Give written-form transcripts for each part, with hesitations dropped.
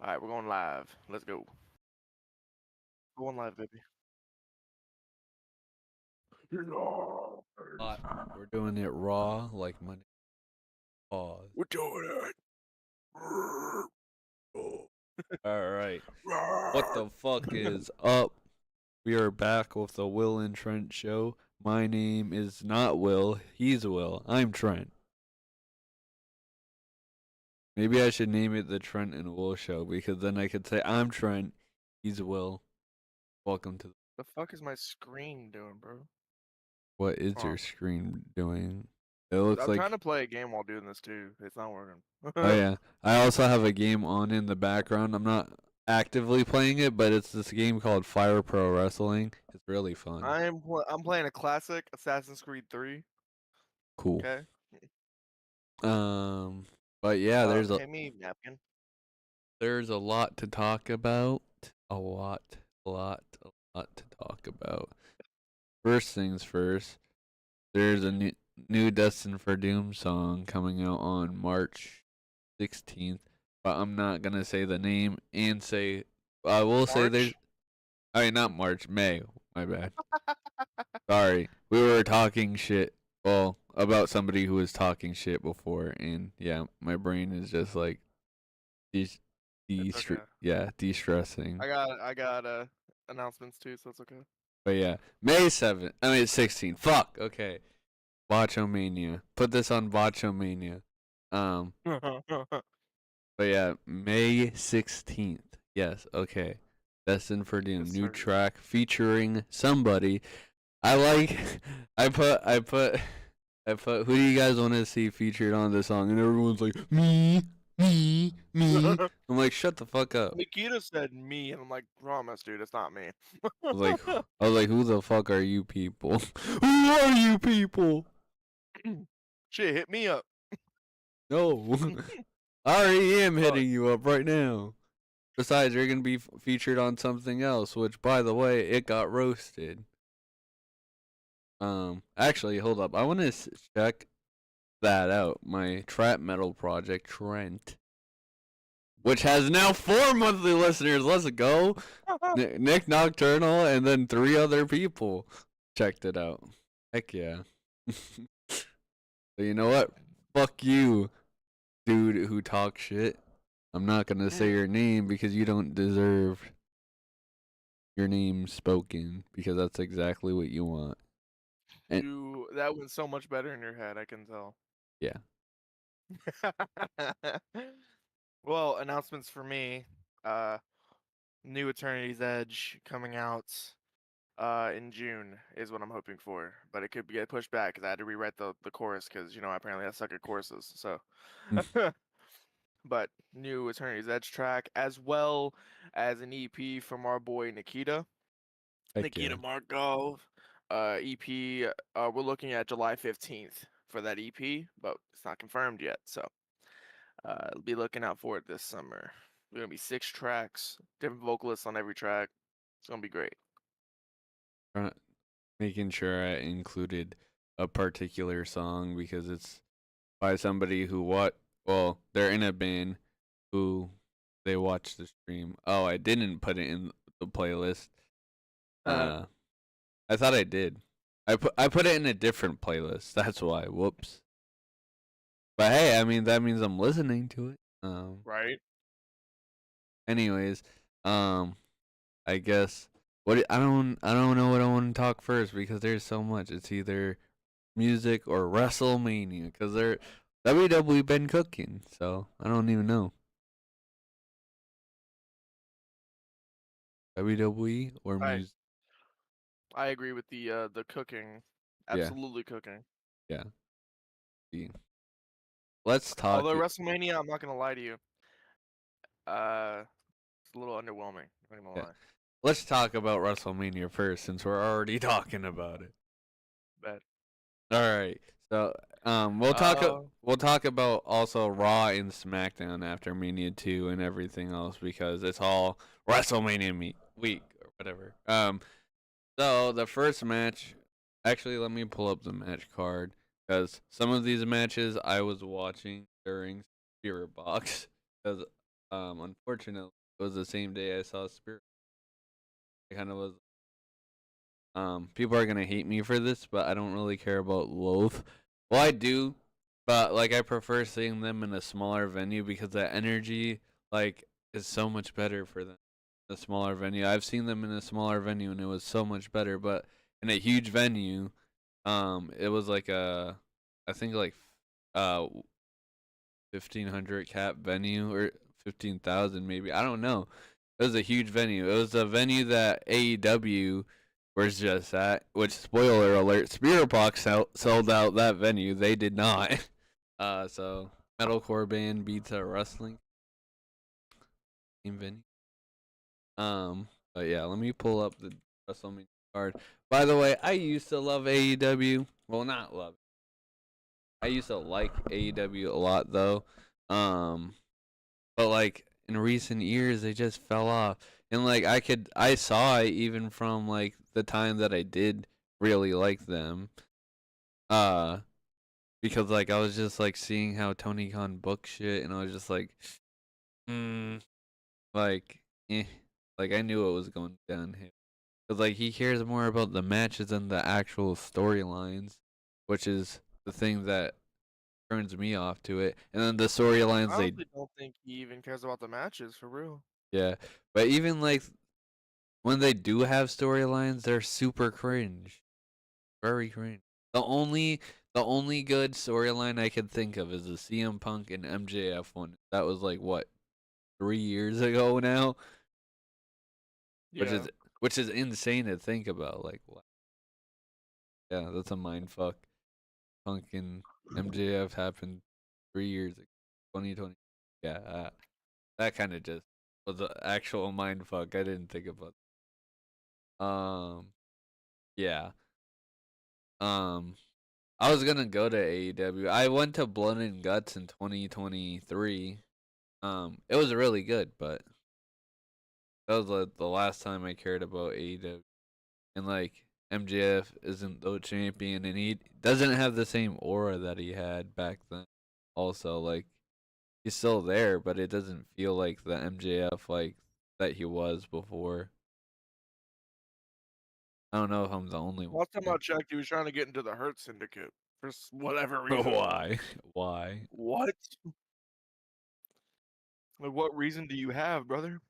All right, we're going live. Let's go. Going live, baby. Hot. We're doing it raw, like my pause. We're doing it. All right. What the fuck is up? We are back with the Will and Trent show. My name is not Will. He's Will. I'm Trent. Maybe I should name it the Trent and Will show because then I could say I'm Trent. He's Will. Welcome to. The fuck is my screen doing, bro? What is Oh, your screen doing? It looks I'm trying like. to play a game while doing this too. It's not working. Oh yeah. I also have a game on in the background. I'm not actively playing it, but it's this game called Fire Pro Wrestling. It's really fun. I'm playing a classic Assassin's Creed 3. Cool. Okay. Um but yeah, Pay me napkin. there's a lot to talk about. A lot to talk about. First things first, there's a new Destin for Doom song coming out on March 16th, but I'm not going to say the name and say I will say there's March? I mean, not March, May. My bad. Sorry. We were talking shit. Well, about somebody who was talking shit before, and yeah, my brain is just like It's okay. de-stressing. I got announcements too, so it's okay. But yeah, May 7th. I mean, 16th. Fuck. Okay. Mania. Put this on Mania. Um, but yeah, May 16th. Yes. Okay. Destined for Doom. Yes, New sir. track featuring somebody. I like. I put. Who do you guys want to see featured on this song? And everyone's like, me. I'm like, shut the fuck up. Nikita said me, and I'm like, promise, dude, it's not me. I was like, who the fuck are you people? Who are you people? Shit, hit me up. No, I already am hitting you up right now. Besides, you're gonna be featured on something else, which, by the way, it got roasted. Actually, hold up. I want to check that out. My trap metal project, Trent, which has now 4 monthly listeners. Let's go. Nick Nocturnal and then 3 other people checked it out. Heck yeah. So you know what? Fuck you, dude who talks shit. I'm not gonna say your name because you don't deserve your name spoken because that's exactly what you want. And That went so much better in your head, I can tell. yeah. Well, announcements for me. New Eternity's Edge coming out in June is what I'm hoping for, but it could get pushed back because I had to rewrite the chorus because apparently I suck at choruses. So, but new Eternity's Edge track as well as an EP from our boy Nikita. Heck Nikita yeah. Markov EP. We're looking at July 15th for that EP, but it's not confirmed yet. So be looking out for it this summer. We're gonna be 6 tracks, different vocalists on every track. It's gonna be great. Making sure I included a particular song because it's by somebody who they're in a band who they watch the stream. Oh, I didn't put it in the playlist. I thought I did. I put it in a different playlist. That's why. Whoops. But hey, I mean that means I'm listening to it. Right. Anyways, I guess I don't know what I want to talk first because there's so much. It's either music or Wrestlemania because they're WWE been cooking, so I don't even know. WWE or music? I agree with the cooking. Yeah, Absolutely cooking. yeah. Yeah. Let's talk. Although WrestleMania, I'm not gonna lie to you. It's a little underwhelming. I'm not gonna Yeah. lie. Let's talk about WrestleMania first since we're already talking about it. Bet. All right. So, we'll talk about also Raw and SmackDown after Mania 2 and everything else because it's all WrestleMania week or whatever. So the first match, actually let me pull up the match card cuz some of these matches I was watching during Spiritbox cuz Unfortunately, it was the same day I saw Spirit. I kind of was. People are gonna hate me for this, but I don't really care about Loath. Well, I do, but like I prefer seeing them in a smaller venue because the energy like is so much better for them. The smaller venue. I've seen them in a smaller venue and it was so much better, but in a huge venue, it was like I think like uh 1,500 cap venue or 15,000 maybe. I don't know. It was a huge venue. It was a venue that AEW was just at. Which spoiler alert, Spiritbox sold out that venue. They did not. So metalcore band beats a wrestling venue. But yeah, let me pull up the WrestleMania card. By the way, I used to love AEW. Well, not love. I used to like AEW a lot though. Um, but like in recent years they just fell off. And like I saw it even from like the time that I did really like them. Uh because like I was just like seeing how Tony Khan booked shit and I was just mm, like eh. Like I knew it was going downhill. Cuz like he cares more about the matches than the actual storylines, which is the thing that turns me off to it. And then the storylines I they honestly don't think he even cares about the matches for real. yeah. But even like when they do have storylines, they're super cringe. Very cringe. The only good storyline I can think of is the CM Punk and MJF one. That was like what 3 years ago now, which Yeah. is which is insane to think about. Like, what? Yeah, that's a mind fuck. Punk and MJF happened 3 years ago, 2020. Yeah, that kind of just was an actual mind fuck. I didn't think about. Yeah. Um, I was gonna go to AEW. I went to Blood and Guts in 2023. It was really good, but that was the last time I cared about AEW. And like MJF isn't the champion, and he doesn't have the same aura that he had back then. Also, like he's still there, but it doesn't feel like the MJF like that he was before. I don't know if I'm the only one. Last time I checked, he was trying to get into the Hurt Syndicate for whatever reason. Why? Why? What? Like, what reason do you have, brother?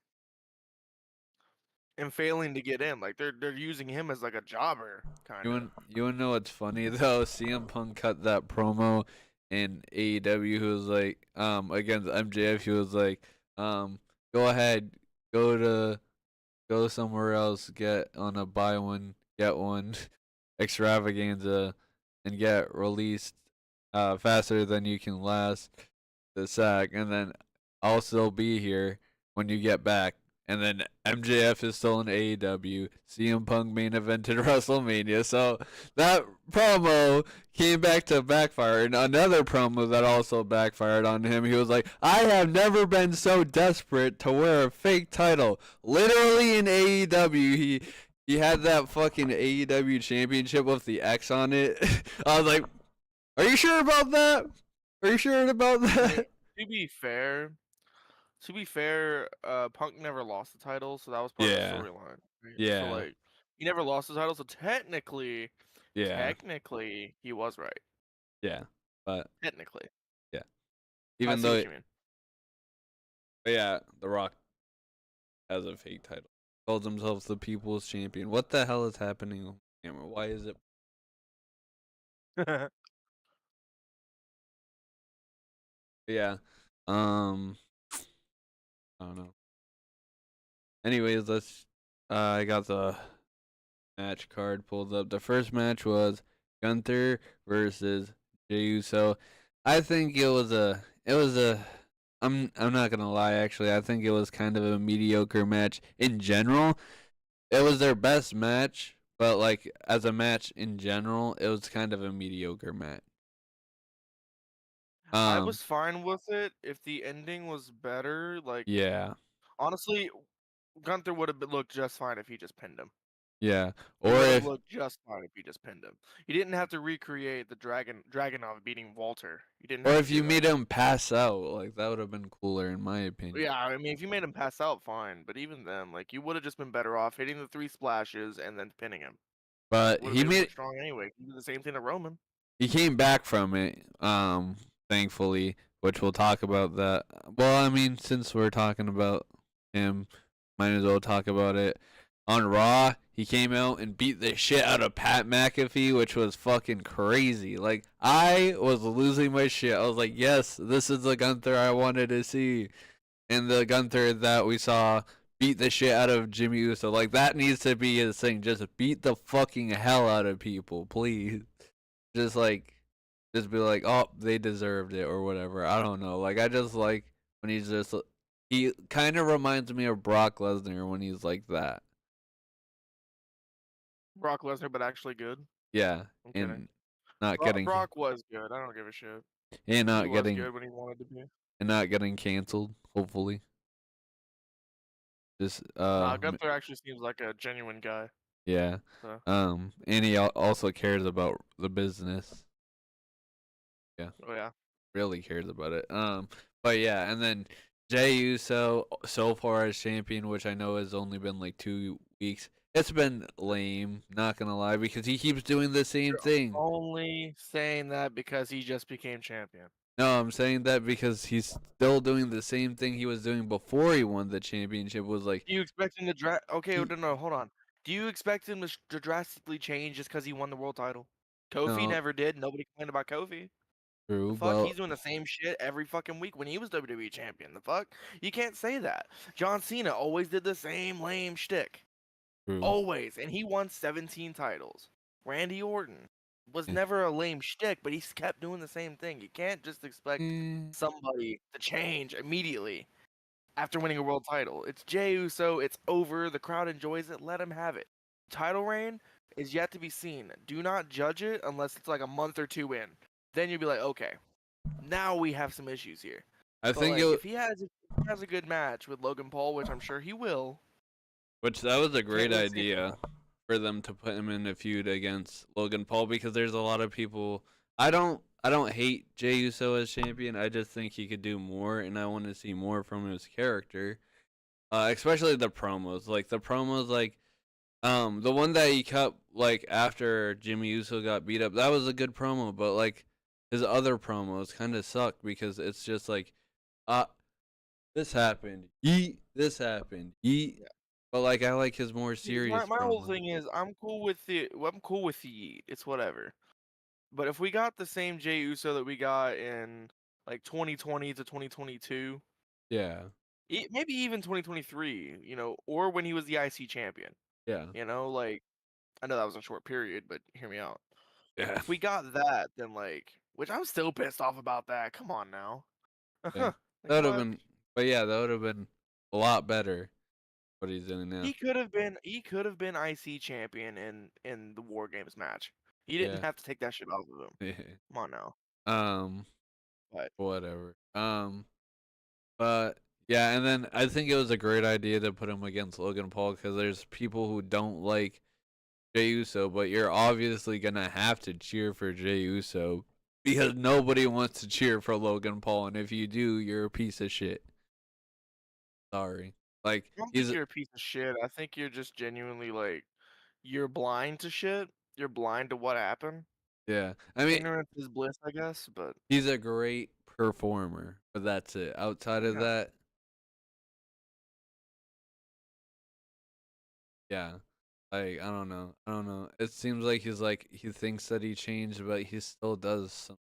And failing to get in, like they're using him as like a jobber, kind of. You wanna know what's funny though? CM Punk cut that promo in AEW. Who was like, against MJF. He was like, go ahead, go to go somewhere else, get on a buy one get one extravaganza, and get released faster than you can last the sack, and then I'll still be here when you get back. And then MJF is still in AEW. CM Punk main evented WrestleMania. So that promo came back to backfire. And another promo that also backfired on him. He was like, I have never been so desperate to wear a fake title. Literally in AEW, he had that fucking AEW championship with the X on it. I was like, are you sure about that? Are you sure about I mean, that? to be fair, Punk never lost the title, so that was part of the Yeah. storyline. Right? So Yeah. like, he never lost the title, so Yeah. technically, he was right. Yeah. But Technically, yeah. I Even see though what you mean. but yeah, The Rock has a fake title. Calls himself the people's champion. What the hell is happening on camera? Why is it yeah. Um I don't know. Anyways, let's I got the match card pulled up. The first match was Gunther versus Jey Uso. I think it was a I'm not gonna lie, actually. I think it was kind of a mediocre match in general. It was their best match, but like as a match in general, it was kind of a mediocre match. I Um, was fine with it if the ending was better. Like, yeah, honestly, Gunther would have looked just fine if he just pinned him. Yeah. It Or would have if looked just fine if you just pinned him. You didn't have to recreate the Dragunov beating Walter. You didn't have to do you that. made him pass out, like that would have been cooler in my opinion. Yeah, I mean, if you made him pass out, fine. But even then, like, you would have just been better off hitting the 3 splashes and then pinning him. But Would have made him look strong anyway. You do the same thing to Roman. he came back from it, thankfully, which we'll talk about that. Well, I mean, since we're talking about him, might as well talk about it. On Raw, he came out and beat the shit out of Pat McAfee, which was fucking crazy. Like, I was losing my shit. I was like, yes, this is the Gunther I wanted to see. And the Gunther that we saw beat the shit out of Jimmy Uso. Like, that needs to be his thing. Just beat the fucking hell out of people, please. Just like, just be like, oh, they deserved it or whatever. I don't know. Like, I just like when he's just, he kind of reminds me of Brock Lesnar when he's like that. Brock Lesnar, but actually good. Yeah, I'm kidding. and not getting Brock was good. I don't give a shit. and He not was getting good when he wanted to be. and not getting canceled. Hopefully, just Nah, Gunther actually seems like a genuine guy. yeah. So. And he also cares about the business. Yeah. Oh yeah. Really cares about it. But yeah, and then Jey Uso so far as champion, which I know has only been like 2 weeks. It's been lame, not gonna lie, because he keeps doing the same You're thing. only saying that because he just became champion. No, I'm saying that because he's still doing the same thing he was doing before he won the championship. Was like, Do you expect him to Okay, he, no, hold on. Do you expect him to drastically change just because he won the world title? Kofi no, never did. Nobody complained about Kofi. The true, fuck? but He's doing the same shit every fucking week when he was WWE champion. The fuck? You can't say that. John Cena always did the same lame shtick. true. Always. And he won 17 titles. Randy Orton was Eh, never a lame shtick, but he kept doing the same thing. You can't just expect eh, somebody to change immediately after winning a world title. It's Jey Uso. It's over. The crowd enjoys it. Let him have it. Title reign is yet to be seen. Do not judge it unless it's like a month or two in. Then you'll be like, okay, now we have some issues here. I But think like, it, if he has a good match with Logan Paul, which I'm sure he will, which that was a can't great really say too idea much. for them to put him in a feud against Logan Paul because there's a lot of people. I don't hate Jey Uso as champion. I just think he could do more, and I want to see more from his character. Especially the promos. Like the promos, like the one that he cut like after Jimmy Uso got beat up. That was a good promo, but like his other promos kind of suck because it's just like, uh, this happened, yeet, this happened, yeet. But like I like his more See, serious my whole promos. thing is I'm cool with the Yeet. It's whatever. But if we got the same Jey Uso that we got in like 2020 to 2022, Yeah, maybe even 2023, or when he was the IC champion, yeah, like I know that was a short period, but hear me out. yeah, If we got that, then like, which I'm still pissed off about that. Come on now. yeah. Like That would have what? been, but yeah, that would have been a lot better. What he's doing now. He could have been IC champion in the War Games match. He didn't Yeah. have to take that shit off of him. Come on now. um, But whatever. But yeah, and then I think it was a great idea to put him against Logan Paul because there's people who don't like Jey Uso, but you're obviously gonna have to cheer for Jey Uso because nobody wants to cheer for Logan Paul, and if you do, you're a piece of shit. Sorry. Like I don't think he's you're a piece of shit. I think you're just genuinely like you're blind to shit. You're blind to what happened. yeah. I mean, Ignorance is bliss, I guess. But he's a great performer, but that's it. Outside of yeah, that, yeah. Like I don't know. I don't know. It seems like he thinks that he changed, but he still does some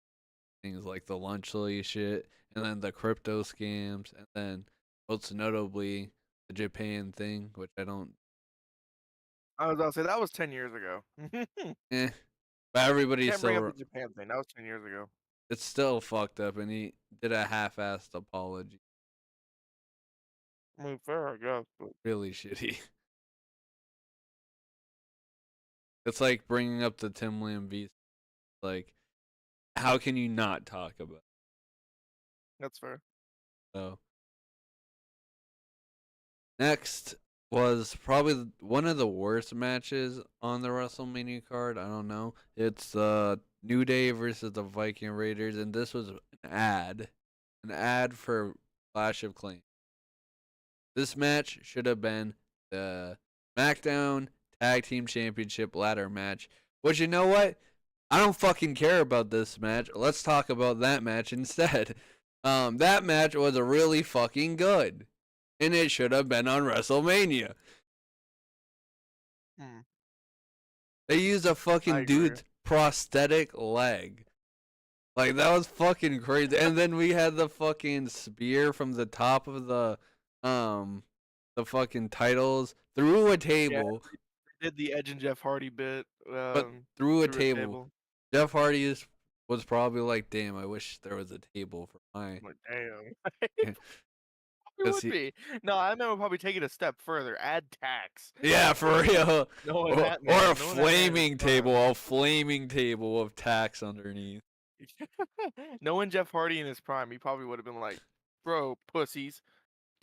things like the lunch lady shit, and then the crypto scams, and then most notably the Japan thing, which I don't. I was about to say that was 10 years ago. Eh, but everybody Can't bring up still. the Japan thing. That was 10 years ago. It's still fucked up, and he did a half-assed apology. I mean, fair, I guess. But Really shitty. It's like bringing up the Tim Lamb v. Like, how can you not talk about it? that's fair. So next, was probably one of the worst matches on the WrestleMania card. I don't know. It's New Day versus the Viking Raiders, and this was an ad for Clash of Clans. This match should have been the SmackDown Tag Team Championship ladder match. Which, you know what? I don't fucking care about this match. Let's talk about that match instead. That match was really fucking good, and it should have been on WrestleMania. Hmm, They used a I fucking agree. dude's prosthetic leg. Like that was fucking crazy. And then we had the fucking spear from the top of um the fucking titles through a Yeah, table, they did the Edge and Jeff Hardy bit but through a through a table. table. Jeff Hardy was probably like, "Damn, I wish there was a table for my." I'm like, damn. It Cause would he, be. No, I remember probably taking a step further. Add tax. yeah, for real. Knowing Or, that or man, knowing that man is prime. a flaming table of tacks underneath. Knowing Jeff Hardy in his prime, he probably would have been like, "Bro, pussies,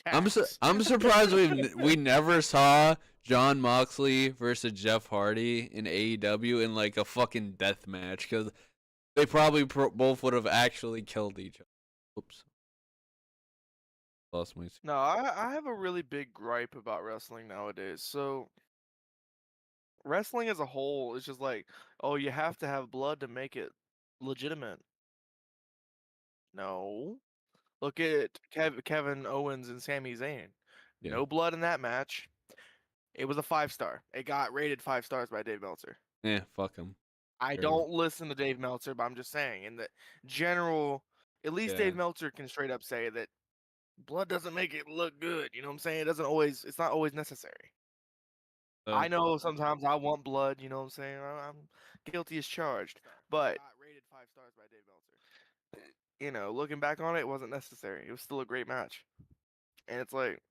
tax." I'm surprised we never saw John Moxley versus Jeff Hardy in AEW in like a fucking death match because they probably both would have actually killed each other. Oops, lost my. No, I have a really big gripe about wrestling nowadays. So wrestling as a whole is just like, oh, you have to have blood to make it legitimate. No. Look at Kevin Owens and Sami Zayn. Yeah, No blood in that match. It was a 5-star. It got rated 5 stars by Dave Meltzer. fuck him. I Terrible. don't listen to Dave Meltzer, but I'm just saying, in the general, at least Yeah. Dave Meltzer can straight up say that blood doesn't make it look good. You know what I'm saying? It doesn't always. It's not always necessary. So I know sometimes I want blood. You know what I'm saying? I'm guilty as charged, but got rated 5 stars by Dave Meltzer. You know, looking back on it, it wasn't necessary. It was still a great match, and it's like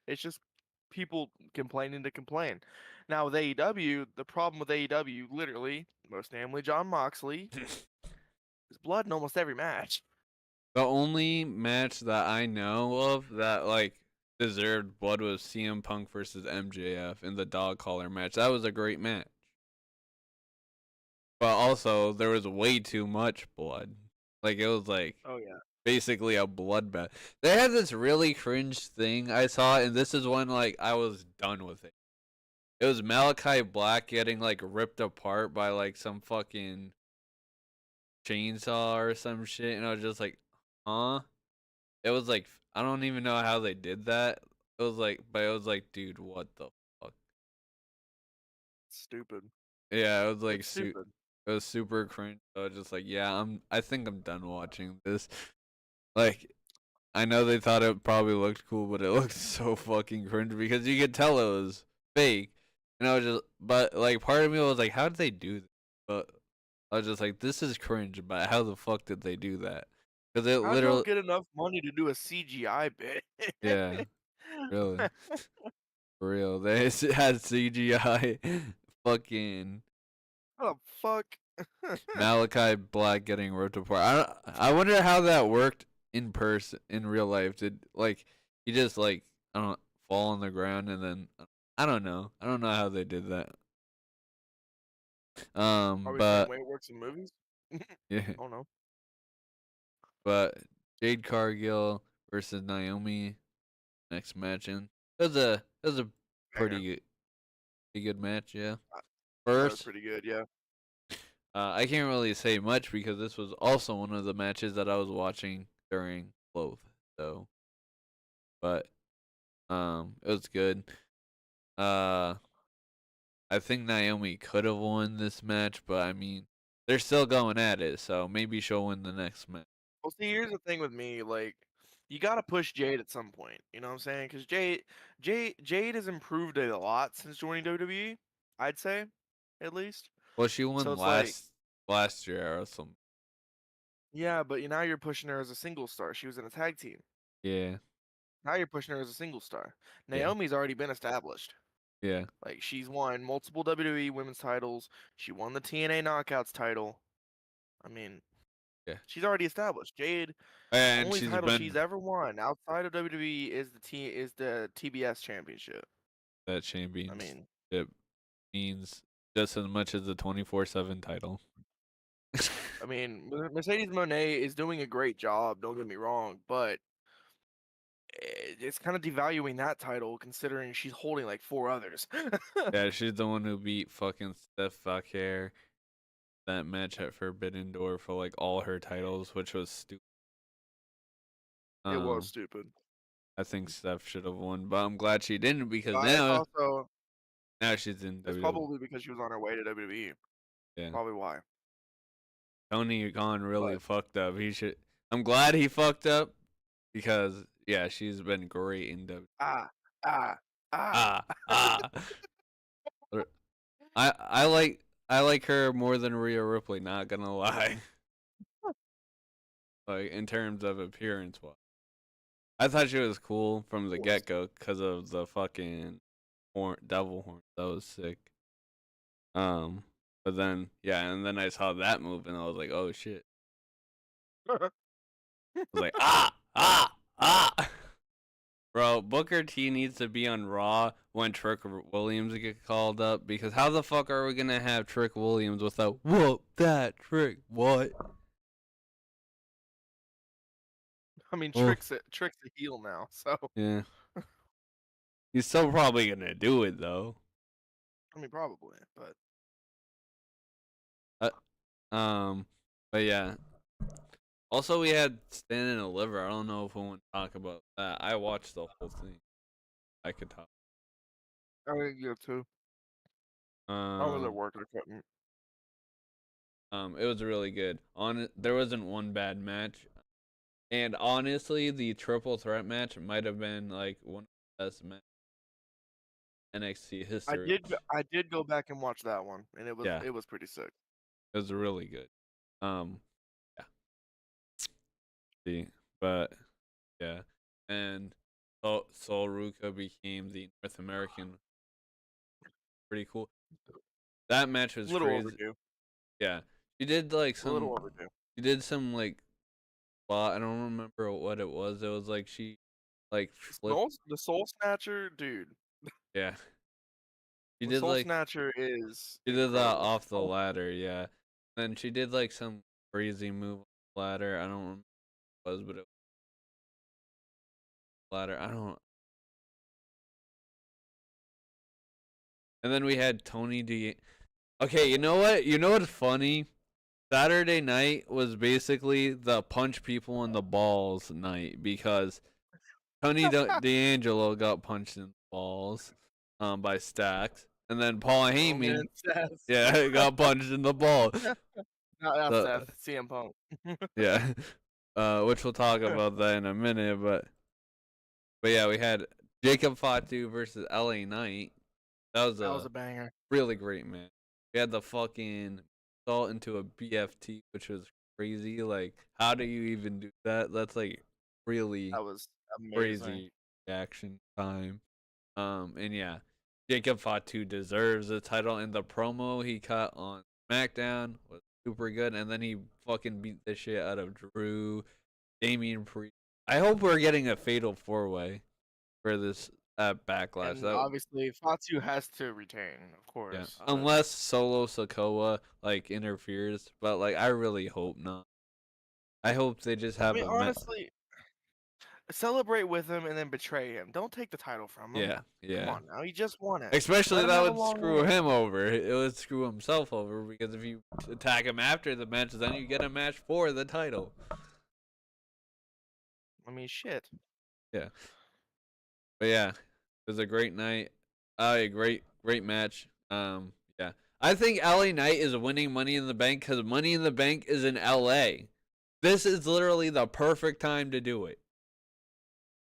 it's just people complaining to complain. Now with AEW, the problem with AEW, literally, most namely John Moxley, is blood in almost every match. the only match that I know of that like deserved blood was CM Punk versus MJF in the dog collar match. That was a great match. But also there was way too much blood. Like it was like Oh yeah. basically a bloodbath. They had this really cringe thing I saw, and this is when like I was done with it. It was Malachi Black getting like ripped apart by like some fucking chainsaw or some shit, and I was just like, huh? It was like I don't even know how they did that. It was like, but it was like, dude, what the fuck? Stupid. Yeah, it was like It's stupid. it was super cringe. I was just like, yeah, I think I'm done watching this. Like, I know they thought it probably looked cool, but it looked so fucking cringe because you could tell it was fake. And I was just, but like, part of me was like, how did they do that? But I was just like, this is cringe, but how the fuck did they do that? Because it How'd y'all literally, get enough money to do a CGI bit? yeah, really, for real. They had CGI fucking How the fuck? Malachi Black getting ripped apart. I wonder how that worked in person in real life. Did like he just like I don't fall on the ground and then I don't know. I don't know how they did that. Probably the same But way it works in movies. yeah, Oh no. but Jade Cargill versus Naomi next match and it was a Banger. pretty good match. Yeah. I thought it was First, pretty good. Yeah. I can't really say much because this was also one of the matches that I was watching during both. So, but it was good. Uh, I think Naomi could have won this match, but I mean, they're still going at it, so maybe she'll win the next match. Well, see, here's the thing with me. Like, you gotta push Jade at some point. You know what I'm saying? Because Jade has improved a lot since joining WWE. I'd say, at least. Well, she So won it's like, last year or something. yeah, but now you're pushing her as a single star. She was in a tag team. Yeah, Now you're pushing her as a single star. yeah, Naomi's already been established. yeah, Like she's won multiple WWE women's titles. She won the TNA Knockouts title. I mean, yeah. she's already established. Jade, And Only she's title she's been ever won outside of WWE is the TBS championship. that I championship mean, means just as much as the 24/7 title. Mercedes Moné is doing a great job. Don't get me wrong, but it's kind of devaluing that title considering she's holding like 4 others. Yeah, she's the one who beat fucking Steph Valkyrie that match at Forbidden Door for like all her titles, which was stupid. It was Um, stupid. I think Steph should have won, but I'm glad she didn't because It's now also she's in it's WWE. probably because she was on her way to WWE. Yeah, Probably why. Tony Khan really But fucked up. He should. I'm glad he fucked up because yeah, she's been great in WWE. ah ah ah. Ah ah. I like her more than Rhea Ripley. Not gonna lie. Like in terms of appearance, I thought she was cool from the get go because of the fucking devil horn. That was sick. Um, but then yeah, and then I saw that move and I was like, oh shit. I was like, ah. Bro, Booker T needs to be on Raw when Trick Williams get called up because how the fuck are we gonna have Trick Williams without whoop that trick? What? I mean, Oh Trick's a heel now, so yeah, he's still probably gonna do it though. I mean, probably, but Uh, but yeah. Also, we had Stand and Deliver. I don't know if we want to talk about that. I watched the whole thing. I could talk. I think you too. I was at Um, work. I couldn't. it was really good. There wasn't one bad match, and honestly, the triple threat match might have been like one of the best matches in NXT history. I did go back and watch that one, and Yeah, it was pretty sick. it was really good. Um, yeah. See, but yeah, and Sol Ruka became the North American. Pretty cool. That match was A little crazy. overdue. Yeah, she did like A little some. overdue. She did some like. Well, I don't remember what it was. It was like she, like flipped. The Soul Snatcher, dude. Yeah, she The did Soul like Snatcher is she did that incredible. off the ladder. Yeah, and she did like some crazy move on the ladder. I don't remember what it was, but it was ladder. I don't. And then we had Tony D. Okay, you know what? You know what's funny? Saturday night was basically the punch people in the balls night because Tony D'Angelo got punched in the balls by Stacks. And then Paul Roman Heyman, and Seth. yeah, got punched in the ball. Not So, Seth. CM Punk. yeah, which we'll talk about that in a minute. But yeah, we had Jacob Fatu versus LA Knight. That was That was a a banger. really great match. We had the fucking salt into a BFT, which was crazy. Like, how do you even do that? That's like really That was amazing. crazy action time. And yeah, Jacob Fatu deserves the title. And the promo he cut on SmackDown was super good. And then he fucking beat the shit out of Drew, Damian Priest. I hope we're getting a fatal 4-way for this Backlash. And obviously, Fatu has to retain, of course. Yeah, unless Solo Sokoa like interferes, but like I really hope not. I hope they just have a honestly, celebrate with him and then betray him. Don't take the title from him. Yeah. Come on now, he just won it. Especially Let him that have a would long screw reign. him over. It would screw himself over because if you attack him after the match, then you get a match for the title. I mean, shit. Yeah. But yeah, it was a great night. A great match. Yeah. I think LA Knight is winning Money in the Bank because Money in the Bank is in LA. This is literally the perfect time to do it.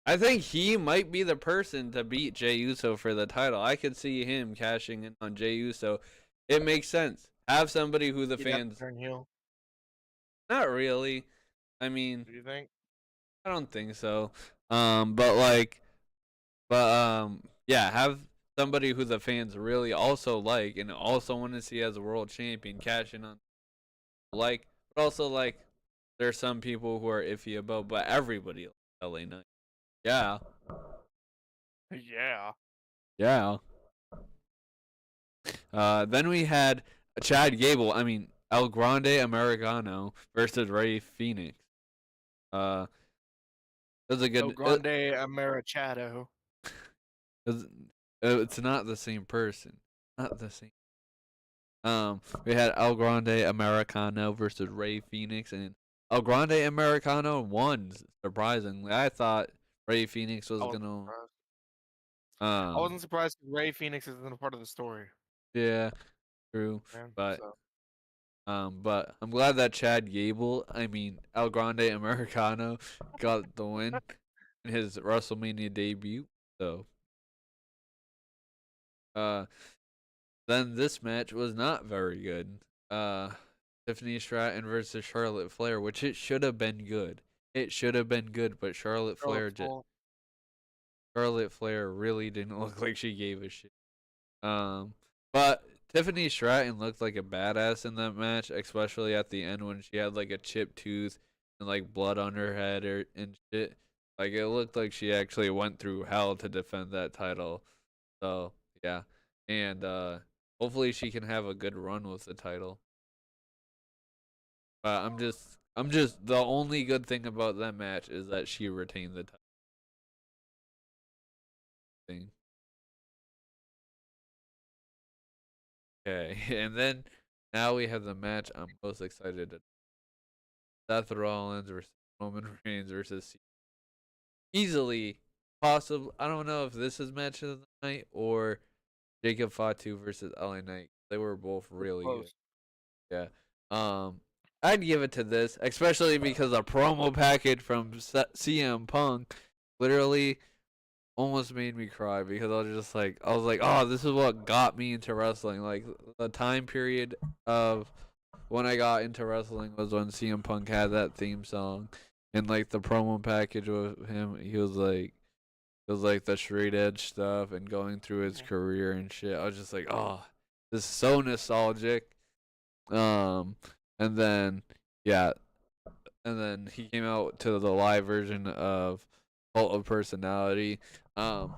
I think he might be the person to beat Jey Uso for the title. I could see him cashing in on Jey Uso. It makes sense. Have somebody who the fans turn heel. Not really. I mean, Do you think? I don't think so. Yeah, have somebody who the fans really also like and also want to see as a world champion cash in on, but also there's some people who are iffy about, but everybody likes LA Knight. Yeah, Yeah. yeah. Then we had Chad Gable. I mean, El Grande Americano versus Ray Phoenix. Uh, it was a El good. Grande Americhado. Was, it's not the same person. Not the same. We had El Grande Americano versus Ray Phoenix, and El Grande Americano won. Surprisingly, I thought Ray Phoenix was I wasn't gonna. surprised. I Um, wasn't surprised because Ray Phoenix isn't a part of the story, yeah, true, man. but So but I'm glad that Chad Gable, I mean El Grande Americano, got the win in his WrestleMania debut. So, uh, then this match was not very good. Uh, Tiffany Stratton versus Charlotte Flair, which it should have been good. It should have been good, but Charlotte's fault. Charlotte Flair really didn't look like she gave a shit. Um, but Tiffany Stratton looked like a badass in that match, especially at the end when she had like a chipped tooth and like blood on her head and shit. Like it looked like she actually went through hell to defend that title. So yeah, and hopefully she can have a good run with the title. But I'm just the only good thing about that match is that she retained the title thing. Okay, and then now we have the match I'm most excited to. Seth Rollins versus Roman Reigns versus easily possible. I don't know if this is match of the night or Jacob Fatu versus LA Knight. They were both really good. Close. Yeah. Um, I'd give it to this, especially because a promo package from CM Punk literally almost made me cry because I was like, oh, this is what got me into wrestling. Like the time period of when I got into wrestling was when CM Punk had that theme song, and like the promo package with him, he was like, it was like the straight edge stuff and going through his career and shit. I was just like, oh, this is so nostalgic. Um, and then yeah, and then he came out to the live version of Cult of Personality. Um,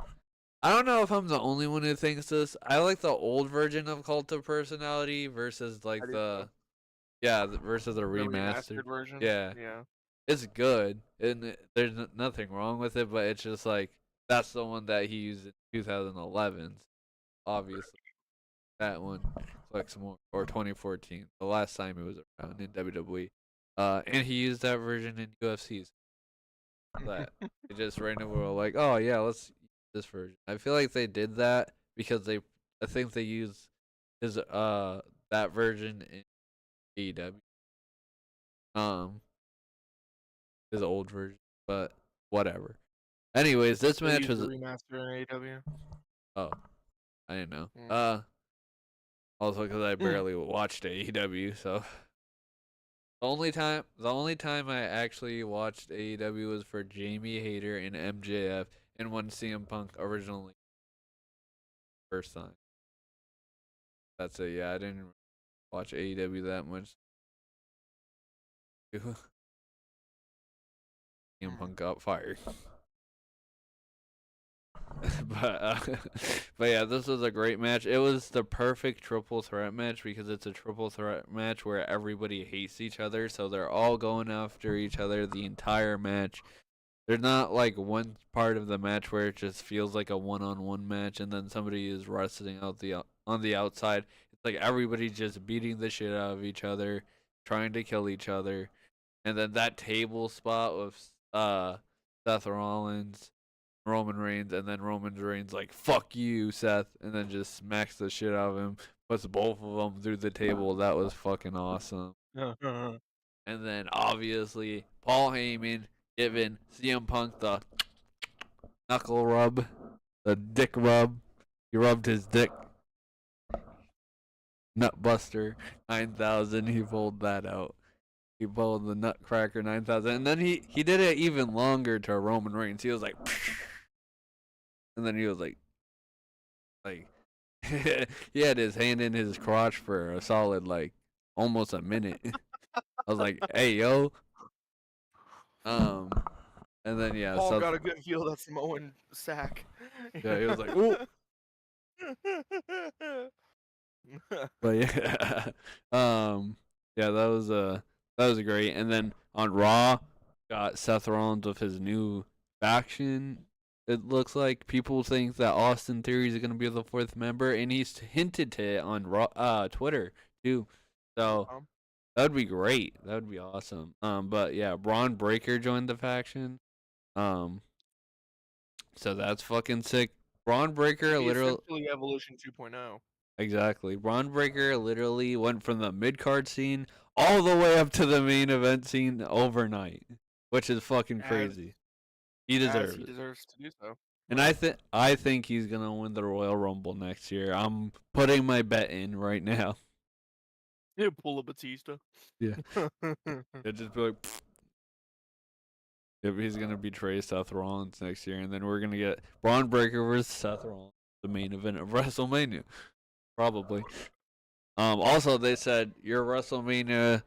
I don't know if I'm the only one who thinks this. I like the old version of Cult of Personality versus I like do too. versus the The remastered. remastered version. Yeah, Yeah. it's good, and there's nothing wrong with it. But it's just like that's the one that he used in 2011. Obviously, that one collects more, or 2014, the last time it was around in WWE. And he used that version in UFC's. That they just randomly were like, oh yeah, let's use this version. I feel like they did that because I think they used his that version in AEW. Um, his old version, but whatever. Anyways, this They match used the was remaster in AEW. oh, I didn't know. Mm. Also because I barely watched AEW, so the only time I actually watched AEW was for Jamie Hayter and MJF, and when CM Punk originally first time. That's it. Yeah, I didn't watch AEW that much. CM Punk got fired. but uh, but yeah, this was a great match. It was the perfect triple threat match because it's a triple threat match where everybody hates each other, so they're all going after each other the entire match. There's not like one part of the match where it just feels like a one-on-one match and then somebody is wrestling out the on the outside. It's like everybody just beating the shit out of each other, trying to kill each other. And then that table spot with Seth Rollins, Roman Reigns, and then Roman Reigns like fuck you, Seth, and then just smacks the shit out of him, puts both of them through the table. That was fucking awesome. And then obviously Paul Heyman giving CM Punk the knuckle rub, the dick rub. He rubbed his dick. Nutbuster 9000. He pulled that out. He pulled the Nutcracker 9000, and then he did it even longer to Roman Reigns. He was like, and then he was like he had his hand in his crotch for a solid like almost a minute. I was like, hey yo, And then yeah, Paul Seth. got a good feel that Samoan sack. Yeah, he was like, ooh. But yeah, yeah, that was great. And then on Raw, got Seth Rollins with his new faction. It looks like people think that Austin Theory is gonna be the fourth member, and he's hinted to it on Twitter too. So that would be great. That would be awesome. But yeah, Braun Breaker joined the faction. Um, so that's fucking sick. Braun Breaker It'd be literally. essentially Evolution 2.0. Exactly. Braun Breaker literally went from the mid card scene all the way up to the main event scene overnight, which is fucking As crazy. He as deserves he it. deserves to do so. And Right. I think he's gonna win the Royal Rumble next year. I'm putting my bet in right now. Yeah, pull a Batista. Yeah. It just be like if he's gonna betray Seth Rollins next year, and then we're gonna get Braun Breaker versus Seth Rollins, the main event of WrestleMania. Probably. Also they said your WrestleMania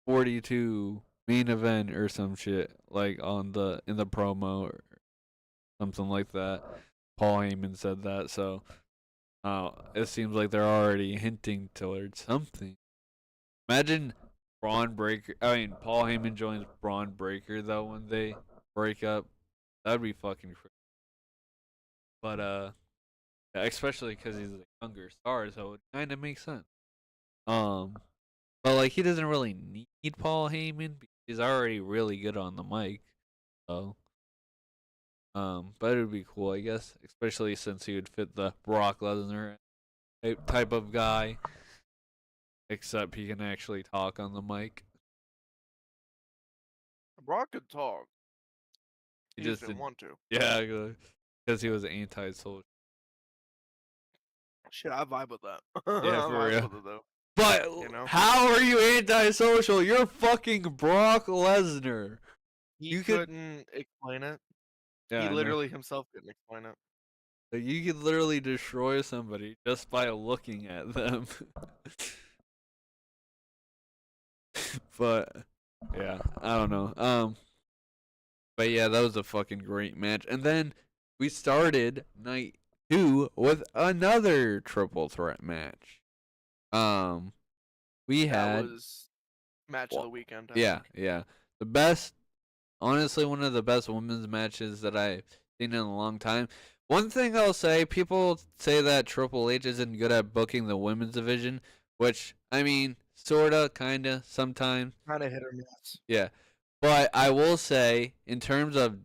42 main event or some shit like on the in the promo or something like that. Paul Heyman said that, so it seems like they're already hinting towards something. Imagine Braun Breaker. I mean, Paul Heyman joins Braun Breaker though when they break up. That'd be fucking crazy. But yeah, especially because he's a younger star, so it kind of makes sense. Um, but like he doesn't really need Paul Heyman because he's already really good on the mic. So, but it would be cool, I guess, especially since he would fit the Brock Lesnar type of guy, except he can actually talk on the mic. Brock could talk. He He just just didn't did, want to. yeah, because he was anti-social. Shit, I vibe with that. Yeah, I for vibe real. with it though. But You know, how are you anti-social? You're fucking Brock Lesnar. he You could, couldn't explain it. yeah, He I know. literally himself couldn't explain it. Like, you could literally destroy somebody just by looking at them. But yeah, I don't know. But yeah, that was a fucking great match. And then we started night 2 with another triple threat match. Um, we That had was match of well, the weekend, I yeah, think. yeah, the best. Honestly, one of the best women's matches that I've seen in a long time. One thing I'll say, people say that Triple H isn't good at booking the women's division, which I mean, sorta, kinda, sometimes. Kind of hit or miss. Yeah. But I will say, in terms of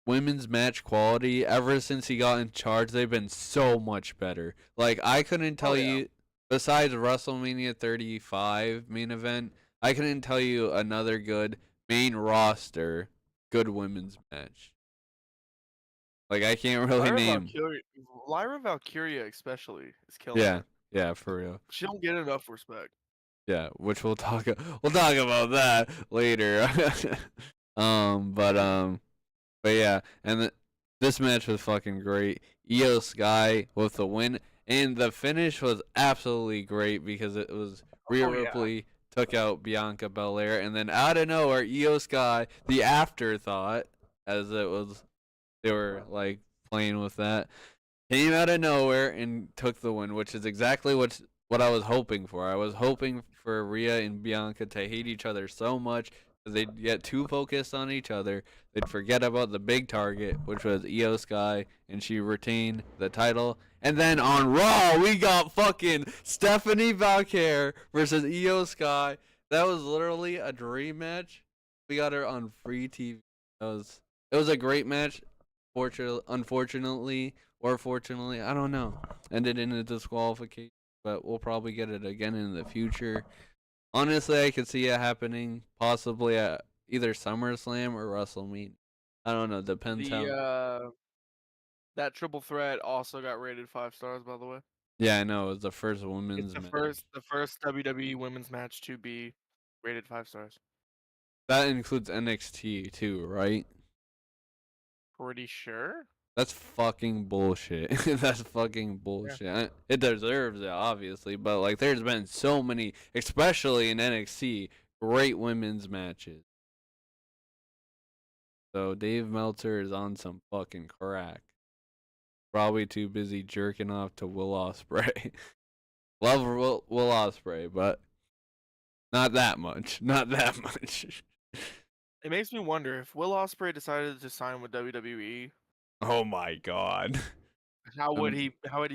women's match quality, ever since he got in charge, they've been so much better. Like, I couldn't Oh tell yeah. you, besides WrestleMania 35 main event, I couldn't tell you another good main roster good women's match. Like, I can't really name. Lyra Valkyria especially is killing Yeah, it. yeah, for real. She don't get enough respect. Yeah, which we'll talk about that later. um, but Yeah. um, But yeah, and this match was fucking great. Io Sky with the win, and the finish was absolutely great because it was Rhea Oh yeah. Ripley took out Bianca Belair, and then out of nowhere, Io Sky, the afterthought, as it was, they were like playing with that, came out of nowhere and took the win, which is exactly what I was hoping for. I was hoping for Rhea and Bianca to hate each other so much that they'd get too focused on each other, they'd forget about the big target, which was Io Sky, and she retained the title. And then on Raw, we got fucking Stephanie Valkyrie versus Io Sky. That was literally a dream match. We got her on free TV. It was a great match. Unfortunately, or fortunately, I don't know. Ended in a disqualification, but we'll probably get it again in the future. Honestly, I could see it happening possibly at either SummerSlam or WrestleMania. I don't know. Depends The how. that triple threat also got rated 5 stars, by the way. Yeah, I know. It was the first It's women's match. the first WWE women's match to be rated 5 stars. That includes NXT too, right? Pretty sure. That's fucking bullshit. That's fucking Yeah. bullshit. It deserves it, obviously, but like, there's been so many, especially in NXT, great women's matches. So Dave Meltzer is on some fucking crack. Probably too busy jerking off to Will Ospreay. Love Will Ospreay, but not that much. Not that much. It makes me wonder if Will Ospreay decided to sign with WWE, Oh my god. how would he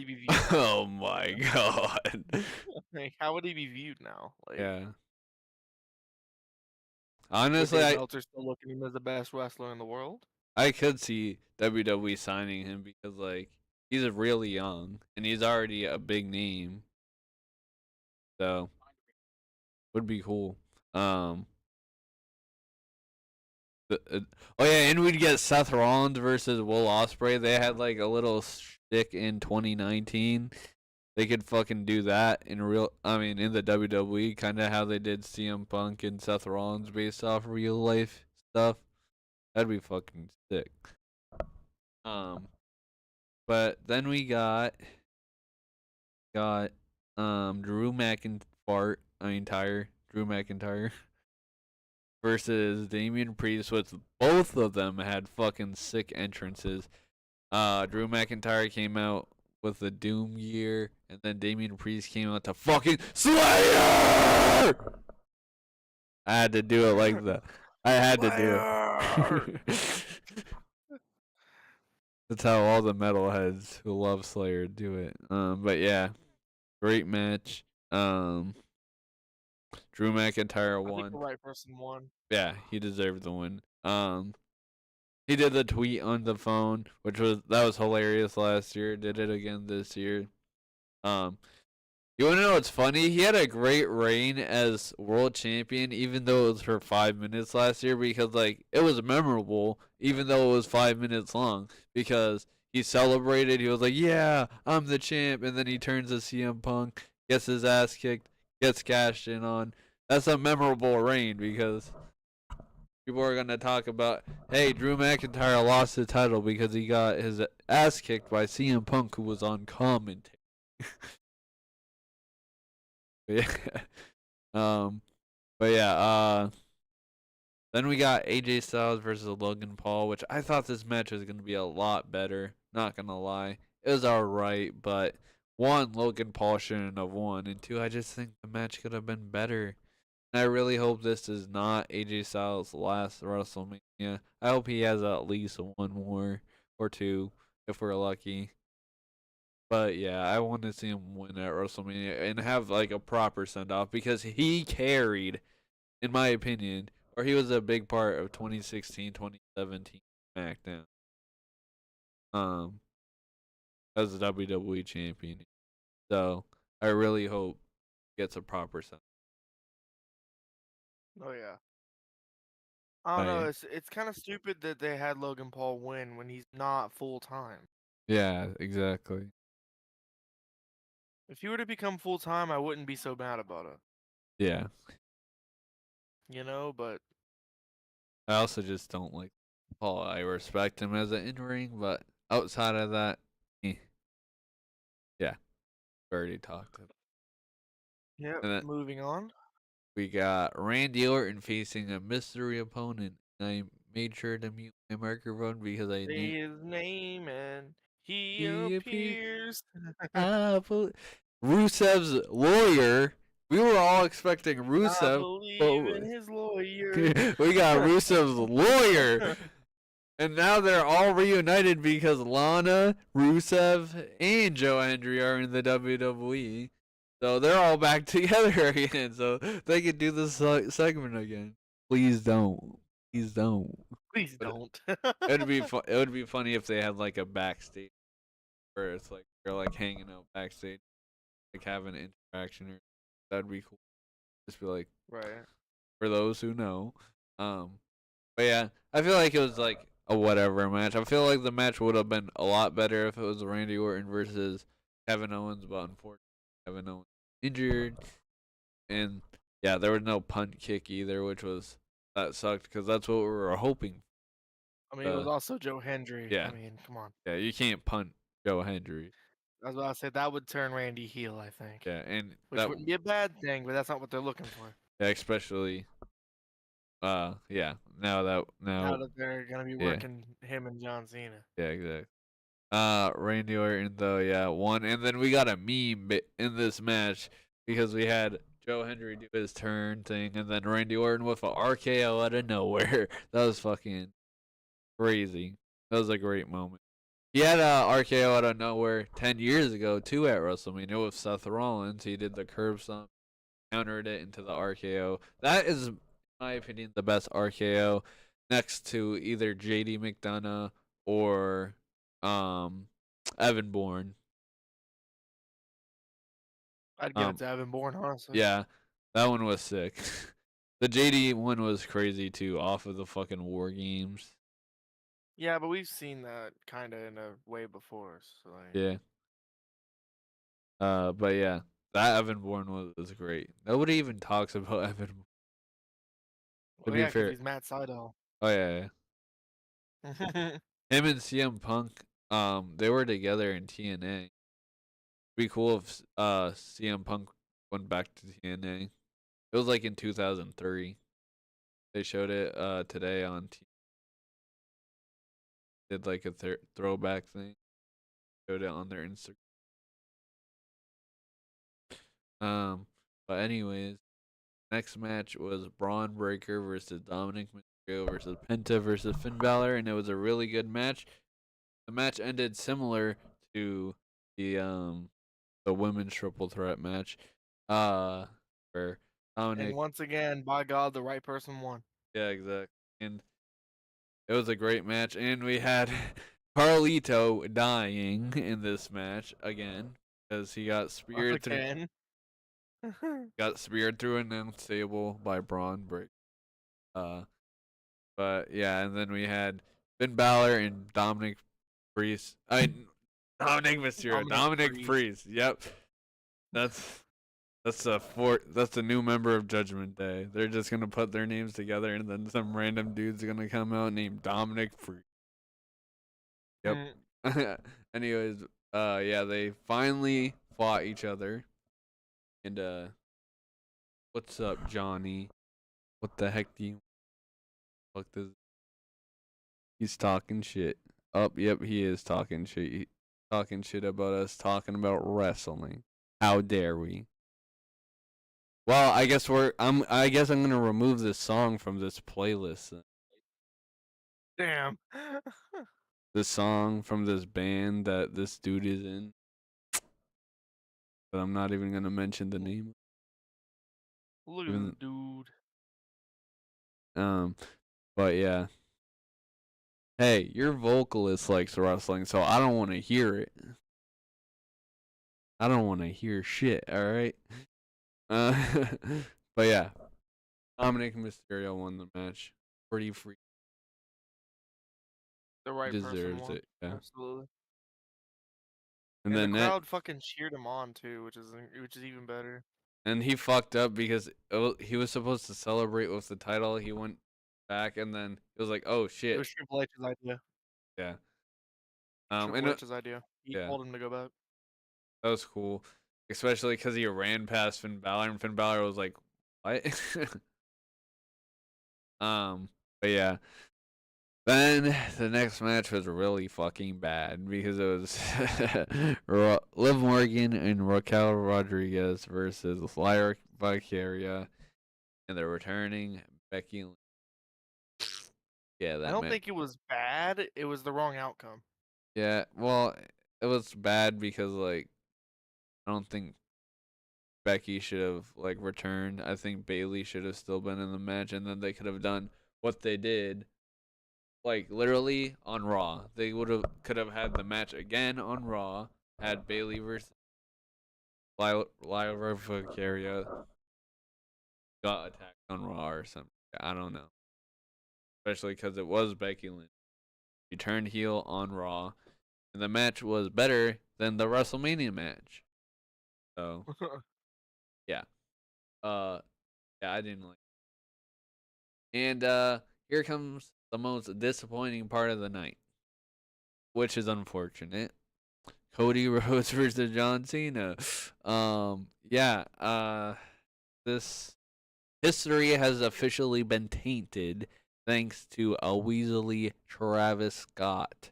be viewed now? Oh my god. Like, how would he be viewed now? Like, Yeah. would Honestly, Dave I Meltzer still look at him as the best wrestler in the world? I could see WWE signing him because like he's really young and he's already a big name. So would be cool. Um oh yeah, and we'd get Seth Rollins versus Will Ospreay. They had like a little stick in 2019. They could fucking do that in in the WWE, kind of how they did CM Punk and Seth Rollins based off real life stuff. That'd be fucking sick. Um, but then we got Drew McIntyre versus Damian Priest, which both of them had fucking sick entrances. Drew McIntyre came out with the Doom gear, and then Damian Priest came out to fucking Slayer. I had to do it like that. I had to do Slayer! it. That's how all the metalheads who love Slayer do it. But yeah, great match. Drew McIntyre I think the won. right person won. Yeah, he deserved the win. He did the tweet on the phone, that was hilarious last year. Did it again this year. Um, you wanna know what's funny? He had a great reign as world champion, even though it was for 5 minutes last year, because like it was memorable, even though it was 5 minutes long. Because he celebrated, he was like, "Yeah, I'm the champ," and then he turns to CM Punk, gets his ass kicked, gets cashed in on. That's a memorable reign because people are gonna talk about, hey, Drew McIntyre lost the title because he got his ass kicked by CM Punk, who was on commentary. Yeah. Um, but yeah, then we got AJ Styles versus Logan Paul, which I thought this match was gonna be a lot better. Not gonna lie, it was alright, but one, Logan Paul shouldn't have won, and two, I just think the match could have been better. And I really hope this is not AJ Styles' last WrestleMania. I hope he has at least one more or two if we're lucky. But yeah, I want to see him win at WrestleMania and have like a proper send off because he carried, in my opinion, or he was a big part of 2016, 2017 SmackDown. Um, as the WWE champion. So I really hope he gets a proper send. Oh yeah. I don't Oh know. yeah, It's kind of stupid that they had Logan Paul win when he's not full time. yeah, exactly. If he were to become full time, I wouldn't be so mad about it. Yeah, But I also just don't like Paul. I respect him as an in ring, but outside of that, eh, yeah, we already talked. yeah. And then Moving on. we got Randy Orton facing a mystery opponent. I made sure to mute my microphone because I Say knew his name and he he appeared. appears. Rusev's lawyer. We were all expecting I Rusev, believe in but his lawyer. we got Rusev's lawyer. And now they're all reunited because Lana, Rusev, and Joe Hendry are in the WWE. So they're all back together again. So they can do this segment again. Please don't. Please don't. Please But don't. it would be funny if they had like a backstage where it's like they're like hanging out backstage, like having an interaction. Or that'd be cool. Just be like, Right. for those who know. Um, But yeah, I feel like it was like a whatever match. I feel like the match would have been a lot better if it was Randy Orton versus Kevin Owens, but unfortunately Kevin Owens injured, and yeah, there was no punt kick either, that sucked because that's what we were hoping. I mean, it was also Joe Hendry. I Yeah, mean, come on. yeah, you can't punt Joe Hendry. That's what I said. That would turn Randy heel, I think. Yeah, and Which wouldn't be a bad thing, but that's not what they're looking for. yeah, especially Yeah. Now that they're gonna be Yeah, working him and John Cena. yeah, exactly. Randy Orton though, yeah, won, and then we got a meme in this match because we had Joe Hendry do his turn thing, and then Randy Orton with a RKO out of nowhere. That was fucking crazy. That was a great moment. He had a RKO out of nowhere 10 years ago too at WrestleMania with Seth Rollins. He did the curb stomp, countered it into the RKO. That is, in my opinion, the best RKO next to either JD McDonough or um Evan Bourne. I'd give it Um to Evan Bourne, honestly. yeah, that one was sick. The JD one was crazy too, off of the fucking War Games. Yeah, but we've seen that kind of in a way before. So like, Yeah. But yeah, that Evan Bourne was great. Nobody even talks about Evan. To well, be yeah, because fair, he's Matt Sydal. oh yeah, him and CM Punk, they were together in TNA. Be cool if CM Punk went back to TNA. It was like in 2003. They showed it today on did like a throwback thing. Showed it on their Instagram. Um, but anyways, next match was Braun Breaker versus Dominic Mysterio versus Penta versus Finn Balor, and it was a really good match. The match ended similar to the um the women's triple threat match, uh, where And Dominic, once again, by God, the right person won. yeah, exactly, and it was a great match, and we had Carlito dying in this match again because he Again. got speared through an announce table by Braun Breaker. Uh, but yeah, and then we had Finn Balor and Dominic Priest. Dominic Mysterio, Dominic Dominic Priest. Priest. Yep, that's That's the new member of Judgment Day. They're just gonna put their names together, and then some random dude's gonna come out named Dominic Priest. Yep. Mm, Anyways, yeah, they finally fought each other, and what's up, Johnny? What the heck do you fuck this? He's talking shit. Oh, yep, he is talking shit. Talking shit about us talking about wrestling. How dare we? Well, I guess I'm gonna remove this song from this playlist. damn. This song from this band that this dude is in, but I'm not even gonna mention the name. Look at this Even dude. um, but yeah. Hey, your vocalist likes wrestling, so I don't want to hear it. I don't want to hear shit. All right. Uh, but yeah, Dominic Mysterio won the match. Pretty free. The He right person deserves won. it. Yeah. Absolutely. And And the then that, crowd fucking cheered him on too, which is even better. and he fucked up because he was supposed to celebrate with the title. He went back, and then it was like, oh It shit. was Triple H's idea. Yeah. Triple And H's idea. He yeah, told him to go back. that was cool, especially because he ran past Finn Balor, and Finn Balor was like, "What?" But yeah. Then the next match was really fucking bad because it was Liv Morgan and Raquel Rodriguez versus Lyra Valkyria, and they're returning Becky Lynch. Yeah, I that don't match. think it was bad. It was the wrong outcome. Yeah, well, it was bad because like I don't think Becky should have like returned. I think Bailey should have still been in the match, and then they could have done what they did, like literally on Raw. They could have had the match again on Raw. Had Bailey versus Lyra Valkyria got attacked on Raw or something. I don't know. Especially because it was Becky Lynch. She turned heel on Raw, and the match was better than the WrestleMania match. So yeah, uh, yeah, I didn't like. And here comes the most disappointing part of the night, which is unfortunate. Cody Rhodes versus John Cena. Yeah, this history has officially been tainted thanks to a Weasley Travis Scott.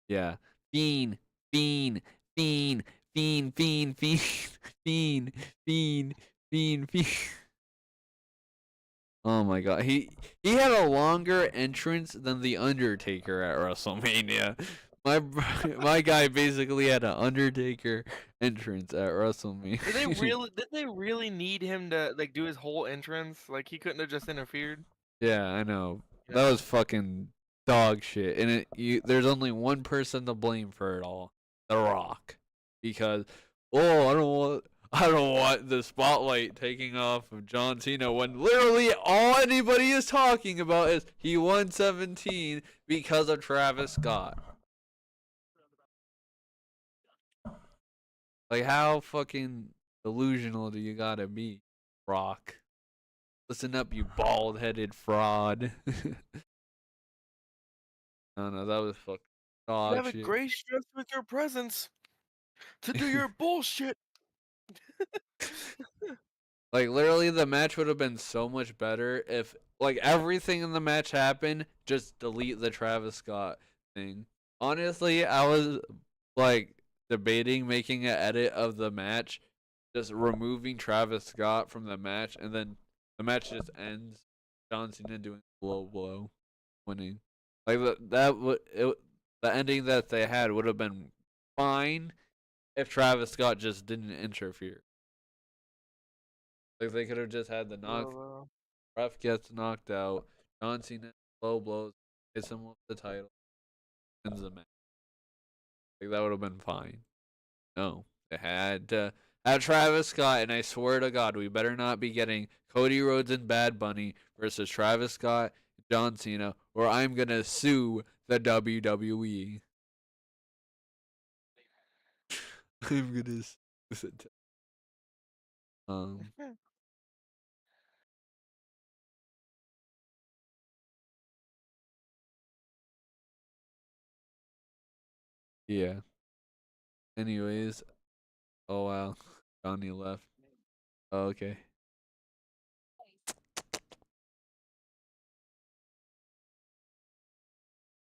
Yeah. Fiend, fiend, fiend, fiend, fiend, fiend, fiend, fiend, fiend, fiend. Oh my god. He had a longer entrance than the Undertaker at WrestleMania. My guy basically had an Undertaker entrance at WrestleMania. Did they really need him to like do his whole entrance? Like he couldn't have just interfered. Yeah, I know. You That know? was fucking dog shit. And there's only one person to blame for it all. The Rock. Because I don't want the spotlight taking off of John Cena when literally all anybody is talking about is he won 17 because of Travis Scott. Like how fucking delusional do you gotta be, Rock? Listen up, you bald-headed fraud. No, that was fucking You dog have a shit. grace just with your presence to do your bullshit. Like literally the match would have been so much better if like everything in the match happened, just delete the Travis Scott thing. Honestly, I was like debating making an edit of the match, just removing Travis Scott from the match, and then the match just ends. John Cena doing blow blow, winning. Like the ending that they had would have been fine if Travis Scott just didn't interfere. Like they could have just had the Well, ref gets knocked out, John Cena low blows, hits him with the title, ends the match. Like that would have been fine. No, they had to have Travis Scott, and I swear to God, we better not be getting Cody Rhodes and Bad Bunny versus Travis Scott, John Cena, or I'm gonna sue the WWE. I'm gonna sue the. uh, Yeah. Anyways, oh wow, Johnny left. Oh, okay.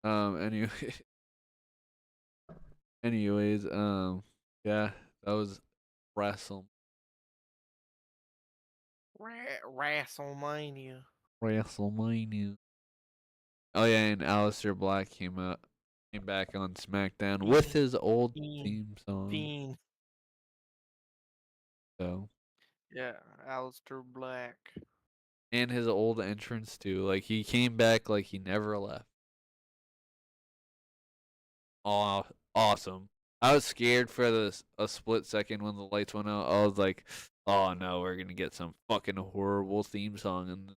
Anyway, anyways, yeah, that was Wrestle Wrestlemania. WrestleMania. Oh yeah, and Aleister Black came back on SmackDown with Fiend, his old fiend, theme song. fiend. So Yeah, Aleister Black. and his old entrance too. Like he came back like he never left. Aw, awesome. I was scared for a split second when the lights went out. I was like, "Oh no, we're gonna get some fucking horrible theme song." And the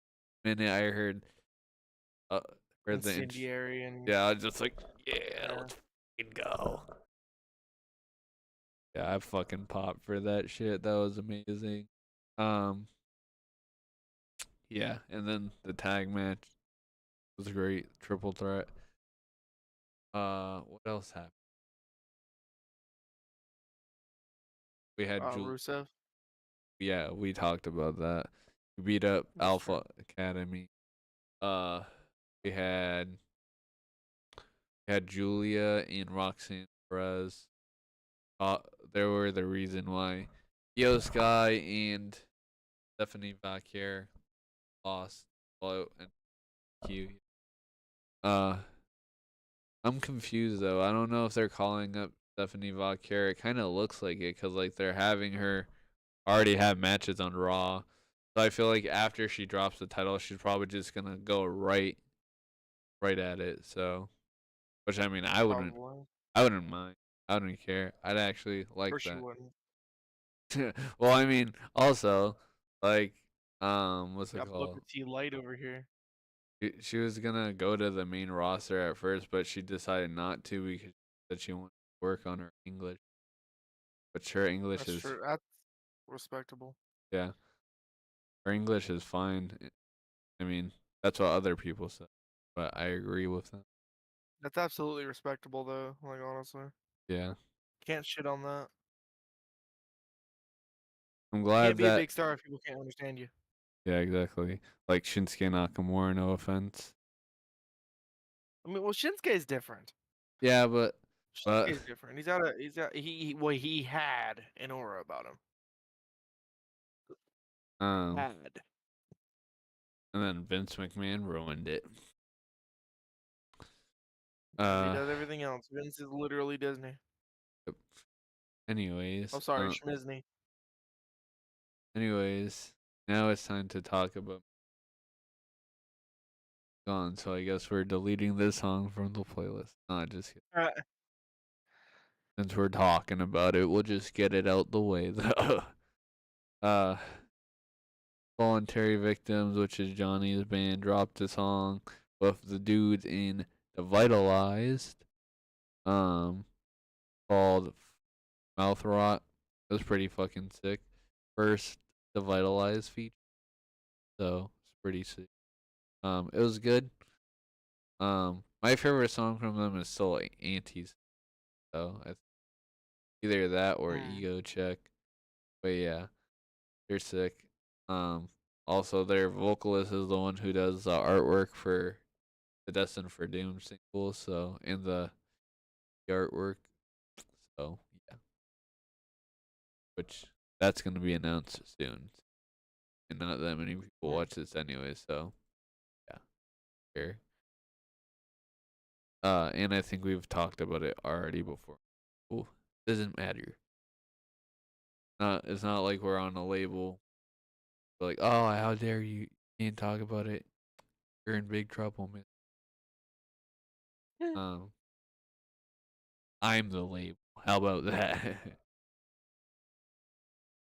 minute I uh, heard the Incendiary and yeah, I was just like, "Yeah, yeah. let's fucking go." Yeah, I fucking popped for that shit. That was amazing. Um, yeah, and then the tag match was great. Triple threat. What else happened? We had Rusev. yeah, we talked about that. We beat up That's Alpha true. Academy. Uh, we had Julia and Roxanne Perez. Uh, they were the reason why Io Sky and Stephanie Vaquer lost. Well, and Q. Uh, I'm confused though. I don't know if they're calling up Stephanie Vaquer. It kind of looks like it because like they're having her already have matches on Raw. So I feel like after she drops the title, she's probably just gonna go right at it. So, which I mean, Probably. I wouldn't mind. I wouldn't care. I'd actually Of like course you that. wouldn't. Well, I mean, also like what's it Got Booker called? T Light over here. She was gonna go to the main roster at first, but she decided not to because she said she wanted to work on her English. But her English That's is true. That's respectable. yeah, her English is fine. I mean, that's what other people say, but I agree with them. That's absolutely respectable though, like honestly. Yeah. Can't shit on that. I'm You can't glad be a that. big star if people can't understand you. Yeah, exactly. Like Shinsuke Nakamura, no offense. I mean, well, Shinsuke is different. Yeah, but Shinsuke is different. He had an aura about him. um, Had. and then Vince McMahon ruined it. As he Uh, does everything else. Vince is literally Disney. yep. Oh, anyways, sorry, Schmizney. anyways, now it's time to talk about Gone. So I guess we're deleting this song from the playlist. Not just kidding. Uh, Since we're talking about it, we'll just get it out the way. uh, Voluntary Victims, which is Johnny's band, dropped a song with the dudes in Devitalized, called Mouth Rot. It was pretty fucking sick. First Devitalized feature, so it's pretty sick. It was good. My favorite song from them is still Antis, so either that or mm, Ego Check. But yeah, they're sick. Um, Also their vocalist is the one who does the artwork for the Destined for Doom single, so and the artwork. So yeah, which that's gonna be announced soon, and not that many people mm. watch this anyway. So yeah, sure. And I think we've talked about it already before. Ooh, doesn't matter. It's not like we're on a label. Like, oh, how dare you? Can't talk about it. You're in big trouble, man. Um, I'm the label. How about that?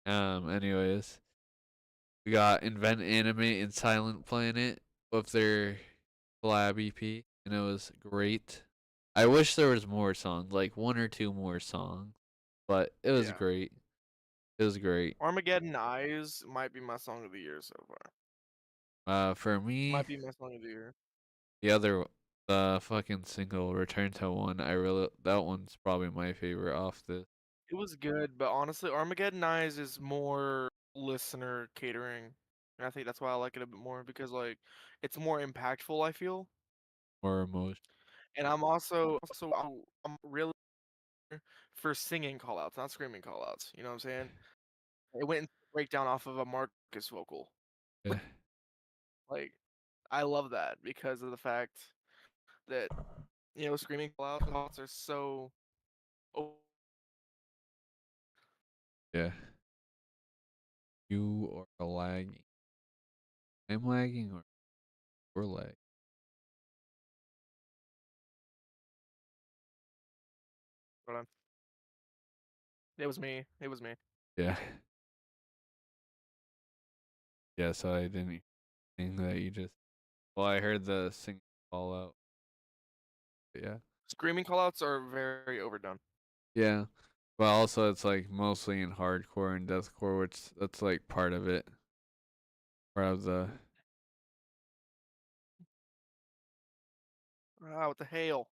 Anyways, we got Invent Anime and Silent Planet with their collab EP, and it was great. I wish there was more songs, like one or two more songs, but it was Yeah. great. It was great. Armageddon Eyes might be my song of the year so far. For me, Might be my song of the year. the other, the fucking single "Return to One," that one's probably my favorite off the It was good, but honestly, Armageddon Eyes is more listener catering. And I think that's why I like it a bit more because like it's more impactful, I feel. more emotion. And I'm really for singing callouts, not screaming callouts. You know what I'm saying? It went into breakdown off of a Marcus vocal. Yeah, Like I love that because of the fact that screaming callouts are so oh, yeah. You are lagging. I'm lagging, or we're lag. hold on. It was me. It was me. Yeah, yeah. So I didn't think that you just. Well, I heard the sing fall out. But yeah, Screaming callouts are very overdone. yeah. But also, it's like mostly in hardcore and deathcore, which that's like part of it. Part of the. Ah, what the hell?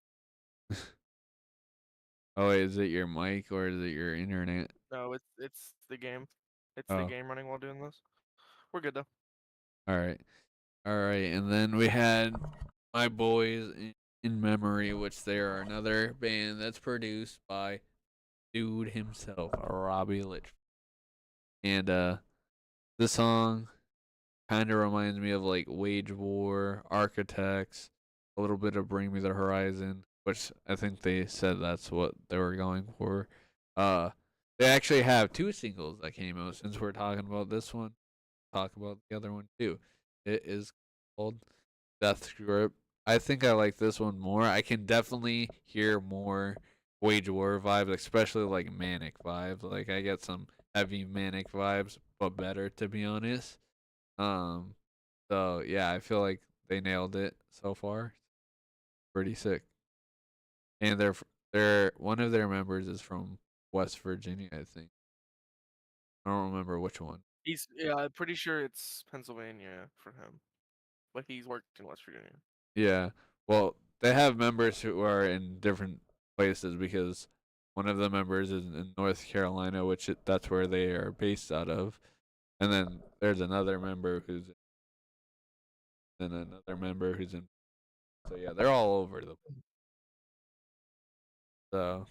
Oh, wait, is it your mic or is it your internet? No, it's the game. It's the Oh, game running while doing this. We're good though. all right, all right. And then we had my boys in memory, which they are another band that's produced by dude himself, Robbie Litch. And this song kind of reminds me of like Wage War, Architects, a little bit of Bring Me the Horizon, which I think they said that's what they were going for. Uh, they actually have two singles that came out. Since we're talking about this one, talk about the other one too. It is called Death Grip. I think I like this one more. I can definitely hear more Wage War vibes, especially like manic vibes. Like I get some heavy manic vibes, but better to be honest. Um, so yeah, I feel like they nailed it so far. Pretty sick. And they're one of their members is from West Virginia, I think. I don't remember which one. Yeah, I'm pretty sure it's Pennsylvania for him, but he's worked in West Virginia. Yeah. Well, they have members who are in different places because one of the members is in North Carolina, that's where they are based out of, and then there's another member who's and another member who's in. So yeah, they're all over the. So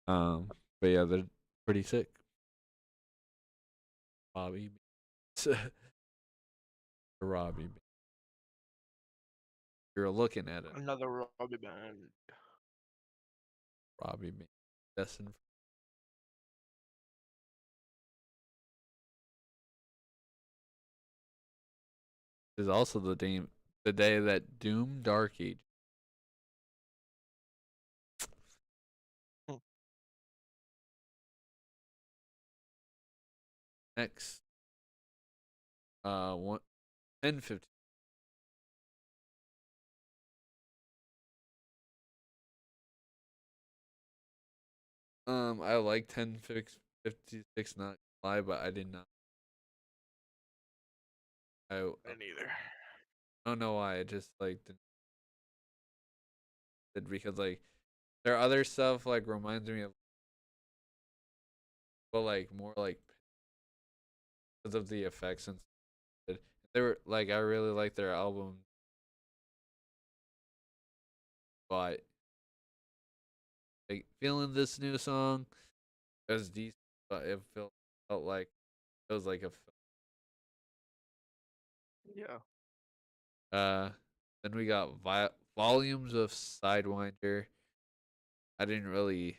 um, but yeah, they're pretty sick. Bobby, Robbie, you're looking at it. Another Robbie band. Robbie, destined. Is also the day that Doom Dark Age. Hmm. Next, 10:50. I like 10:56, not lie, but I did not. I Me neither. don't know why. I just like did because like their other stuff like reminds me of, but like more like because of the effects and stuff. They were like I really like their album, but like feeling this new song was decent, but it felt like it was like a Yeah. uh. Then we got volumes of Sidewinder. I didn't really.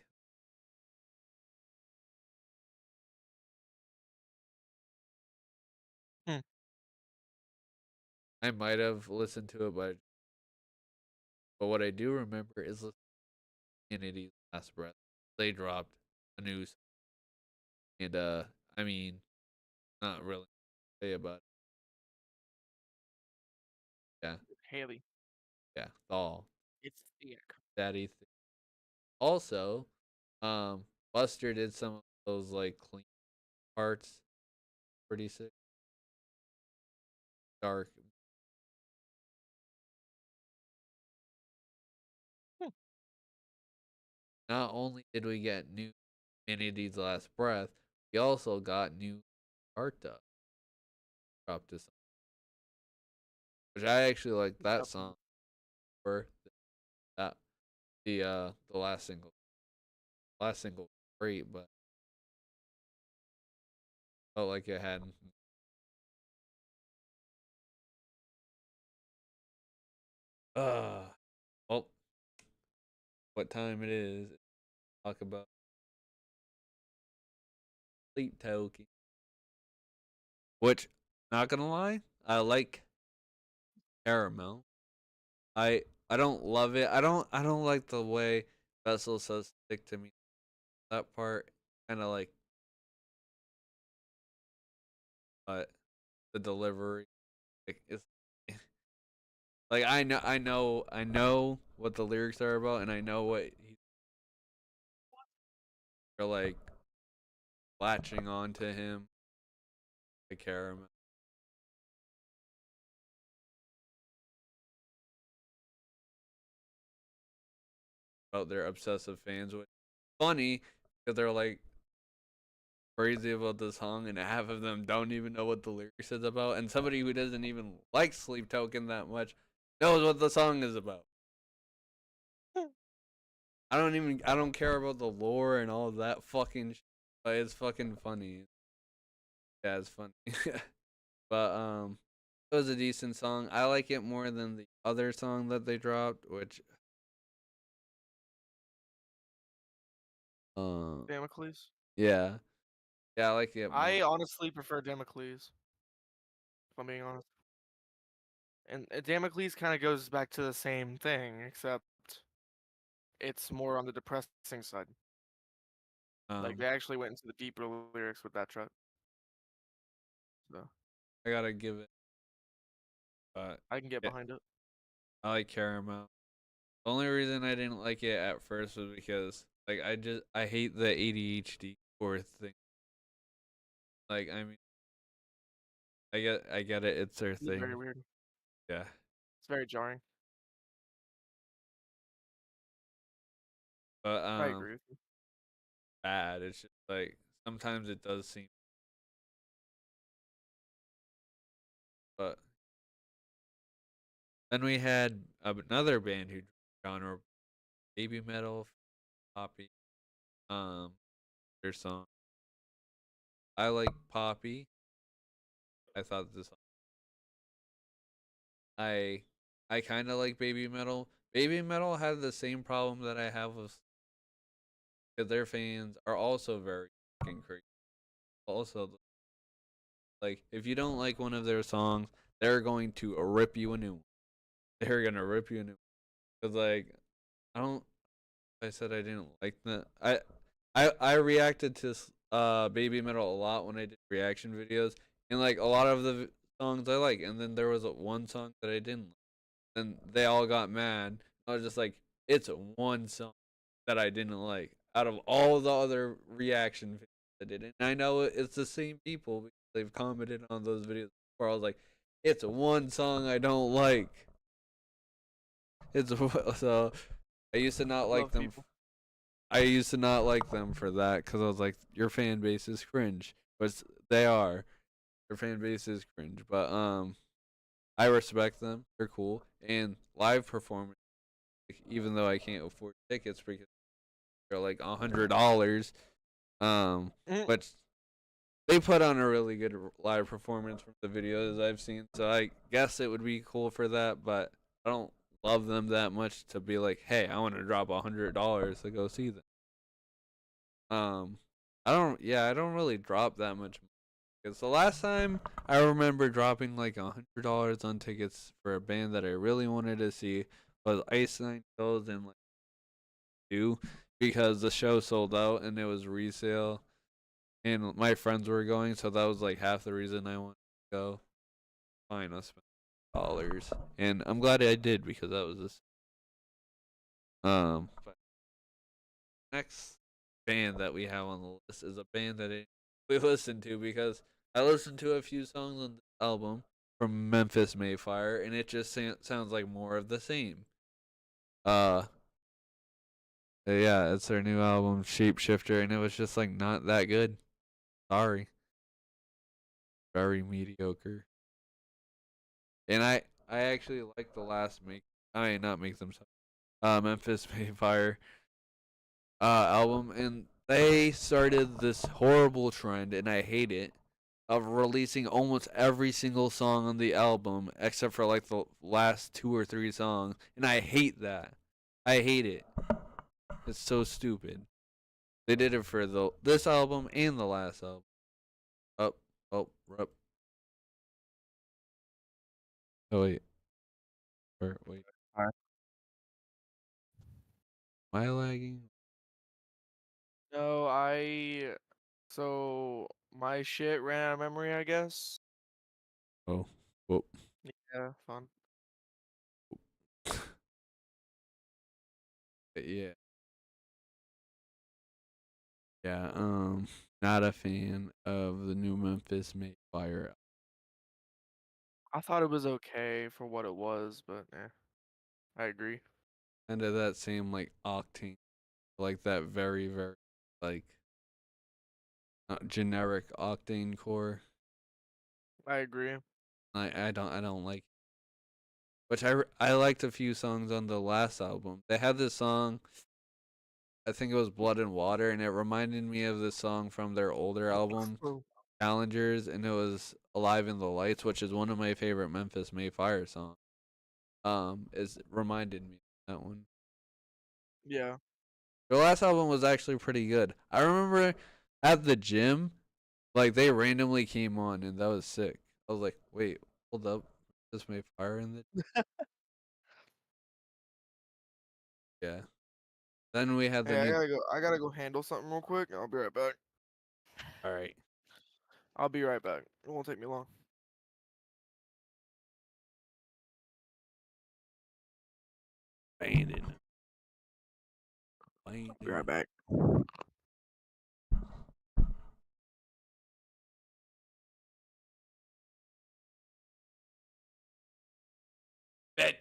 Hmm. I might have listened to it, but what I do remember is listening to Unity's Last Breath. They dropped a new song, and I mean, not really say about it. Yeah, Haley. yeah, all It's thick. daddy. Also, um, Buster did some of those like clean parts, pretty sick, dark. Hmm. Not only did we get new Unity's Last Breath, we also got new art dropped this, which I actually like that Nothing. song for that the last single. Last single was great, but felt like it had. Well, what time it is? Talk about sleep token. Which, not gonna lie, I like caramel. I don't love it. I don't like the way Vessel says stick to me. That part kind of like, but the delivery, like it's like I know what the lyrics are about, and I know what he's like latching on to him. The caramel about their obsessive fans, which funny because they're like crazy about this song, and half of them don't even know what the lyrics is about. And somebody who doesn't even like Sleep Token that much knows what the song is about. I don't care about the lore and all of that fucking but it's fucking funny. Yeah, it's funny. But it was a decent song. I like it more than the other song that they dropped, which uh Damocles. yeah. Yeah, I like it more. I honestly prefer Damocles, if I'm being honest. And Damocles kind of goes back to the same thing, except it's more on the depressing side. Like Um they actually went into the deeper lyrics with that track. So I gotta give it but I can get yeah, behind it. I like Caramel. The only reason I didn't like it at first was because like I hate the ADHD core thing. Like I mean I get it, it's their It's very thing. weird. Yeah. It's very jarring. but I agree with you. bad. It's just like sometimes it does seem, but then we had another band who genre baby metal, poppy. Um, their song I like poppy. I thought this I I kind of like baby metal. Baby metal had the same problem that I have with because their fans are also very fucking crazy. Also, like if you don't like one of their songs, they're going to rip you a new one. They're gonna rip you a new one. Cause like I don't. I said I didn't like that. I reacted to baby metal a lot when I did reaction videos, and like a lot of the songs I like, and then there was one song that I didn't like. And they all got mad. I was just like, it's one song that I didn't like out of all the other reaction videos I did. And I know it's the same people because they've commented on those videos where I was like, it's one song I don't like. It's so I used to not like Love them. people. I used to not like them for that because I was like, your fan base is cringe, but they are. Their fan base is cringe, but I respect them. They're cool and live performance. Even though I can't afford tickets because they're like $100. Mm. But they put on a really good live performance from the videos I've seen. So I guess it would be cool for that, but I don't love them that much to be like, hey, I want to drop $100 to go see them. Um, I don't really drop that much. Because the last time I remember dropping like $100 on tickets for a band that I really wanted to see was Ice Nine Kills and like two because the show sold out and it was resale and my friends were going, so that was like half the reason I wanted to go. Fine, I spent dollars, and I'm glad I did because that was this. But next band that we have on the list is a band that we listened to because I listened to a few songs on the album from Memphis Mayfire, and it just sounds like more of the same. Uh, yeah, it's their new album Shapeshifter, and it was just like not that good. Sorry, very mediocre. And I actually like the last make I mean not make them Memphis Mayfire album, and they started this horrible trend, and I hate it, of releasing almost every single song on the album except for like the last two or three songs, and I hate that. I hate it. It's so stupid. They did it for the this album and the last album. Up, up. Oh wait, wait. Alright. Am I lagging? No, so my shit ran out of memory, I guess. Oh, whoop. Yeah, fun. Yeah. Yeah, not a fan of the new Memphis Mayfire. I thought it was okay for what it was, but yeah, I agree. Kind of that same like octane, like that very very like generic octane core. I agree. I don't like. Which I liked a few songs on the last album. They had this song, I think it was Blood and Water, and it reminded me of the song from their older album Oh. Challengers, and it was Alive in the Lights, which is one of my favorite Memphis Mayfire songs. Is reminded me of that one. Yeah. Their last album was actually pretty good. I remember at the gym, like they randomly came on, and that was sick. I was like, wait, hold up, this may fire in the yeah. Then we had the Hey, I new. gotta go. I gotta go handle something real quick. I'll be right back. All right, I'll be right back. It won't take me long. Bandon, Be right Bandon, back. bitch.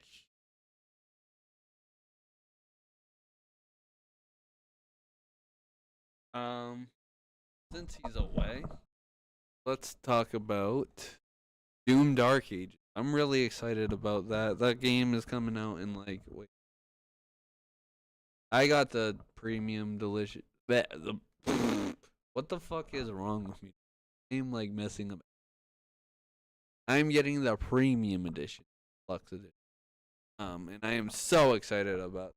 Um, since he's away, let's talk about Doom Dark Age. I'm really excited about that. That game is coming out in like wait. I got the premium delicious. What the fuck is wrong with me? I'm like messing up. I'm getting the premium edition, Lux edition. And I am so excited about.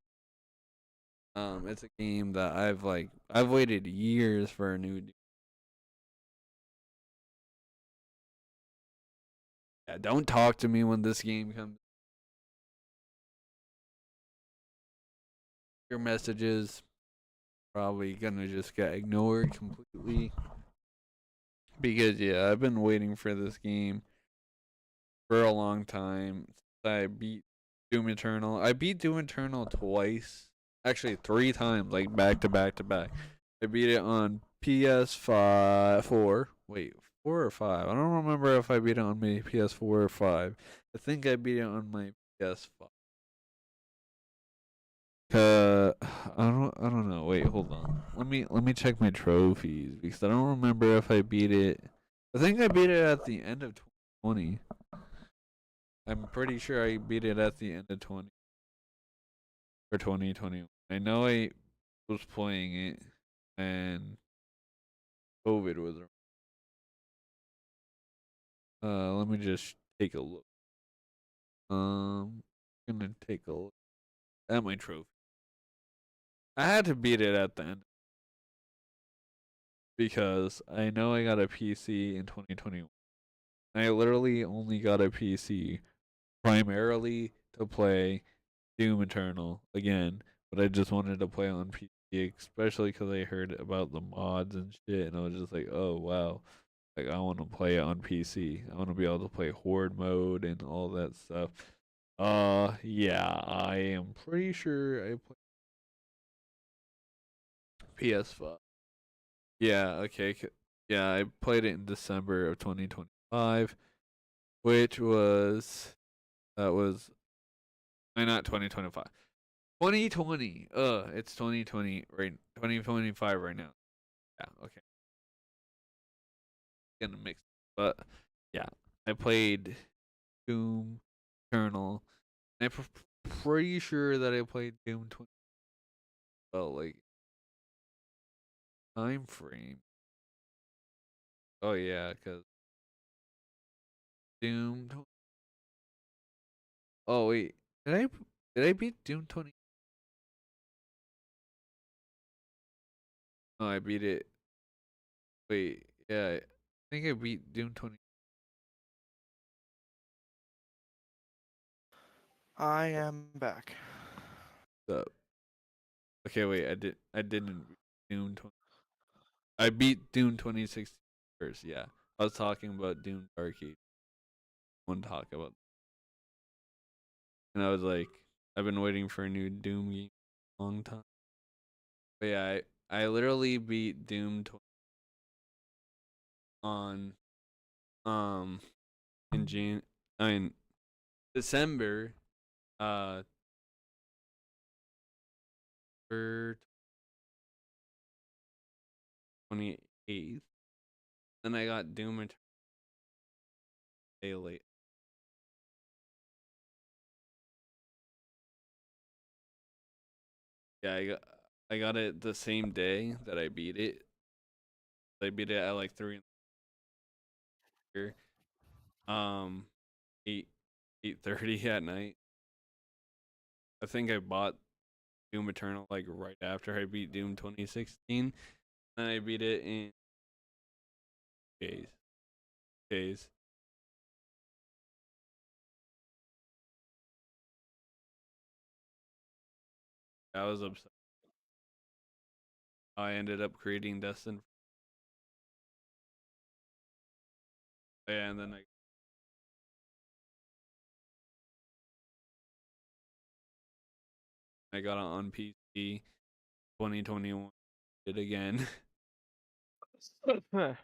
It's a game that I've waited years for a new. Yeah, don't talk to me when this game comes. Your messages probably gonna just get ignored completely because yeah, I've been waiting for this game for a long time. I beat Doom Eternal. I beat Doom Eternal twice, actually 3 times, like back to back to back. I beat it on PS5, 4. Wait, 4 or 5. I don't remember if I beat it on my PS4 or 5. I think I beat it on my PS5. I don't know. Wait, hold on. Let me check my trophies because I don't remember if I beat it. I think I beat it at the end of 2020. I'm pretty sure I beat it at the end of 20 or 2020. I know I was playing it and COVID was around. Let me just take a look. Gonna take a look at my trophy. I had to beat it at the end because I know I got a PC in 2021. I literally only got a PC primarily to play Doom Eternal again, but I just wanted to play on PC, especially because I heard about the mods and shit, and I was just like, oh wow, like I want to play it on PC. I want to be able to play Horde mode and all that stuff. Yeah, I am pretty sure I play PS5. Yeah, okay, yeah, I played it in December of 2025, which was that was not 2025. 2020. It's 2020 right 2025 right now. Yeah, okay. Gonna mix. But yeah, I played Doom Eternal. And I'm pretty sure that I played Doom 20. Well, like time frame. Oh yeah, cuz Doom 20. Oh wait. Did I beat Doom 20? No, I beat it. Wait, yeah. I think I beat Doom 20. I am back. So, okay, wait. I didn't beat Doom 20. I beat Doom 2016 first, yeah. I was talking about Doom Dark Age. I want to talk about. And I was like, I've been waiting for a new Doom game a long time. But yeah, I literally beat Doom on um in June I mean December uh for 28th. Then I got Doom a day late. Yeah, I got it the same day that I beat it. I beat it at like 3 in the year. 8 8:30 at night. I think I bought Doom Eternal like right after I beat Doom 2016, and I beat it in days. Days. I was upset. I ended up creating Destin, and then I got it on PC 2021. Did again. Yeah,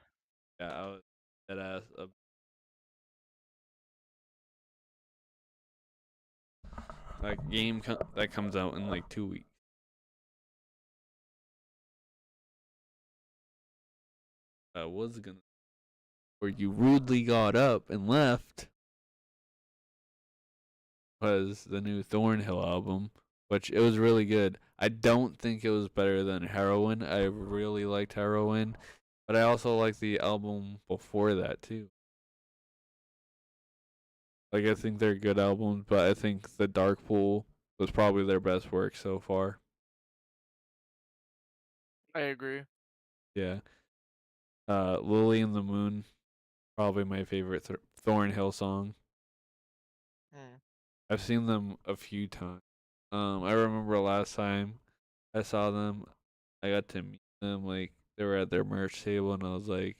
I was dead ass up. That game that comes out in like 2 weeks. was gonna, where you rudely got up and left, was the new Thornhill album, which it was really good. I don't think it was better than Heroin. I really liked Heroin, but I also liked the album before that too. Like I think they're good albums, but I think the Dark Pool was probably their best work so far. I agree. Yeah. Lily in the Moon, probably my favorite Thornhill song. Hmm. I've seen them a few times. I remember last time I saw them, I got to meet them. Like they were at their merch table, and I was like,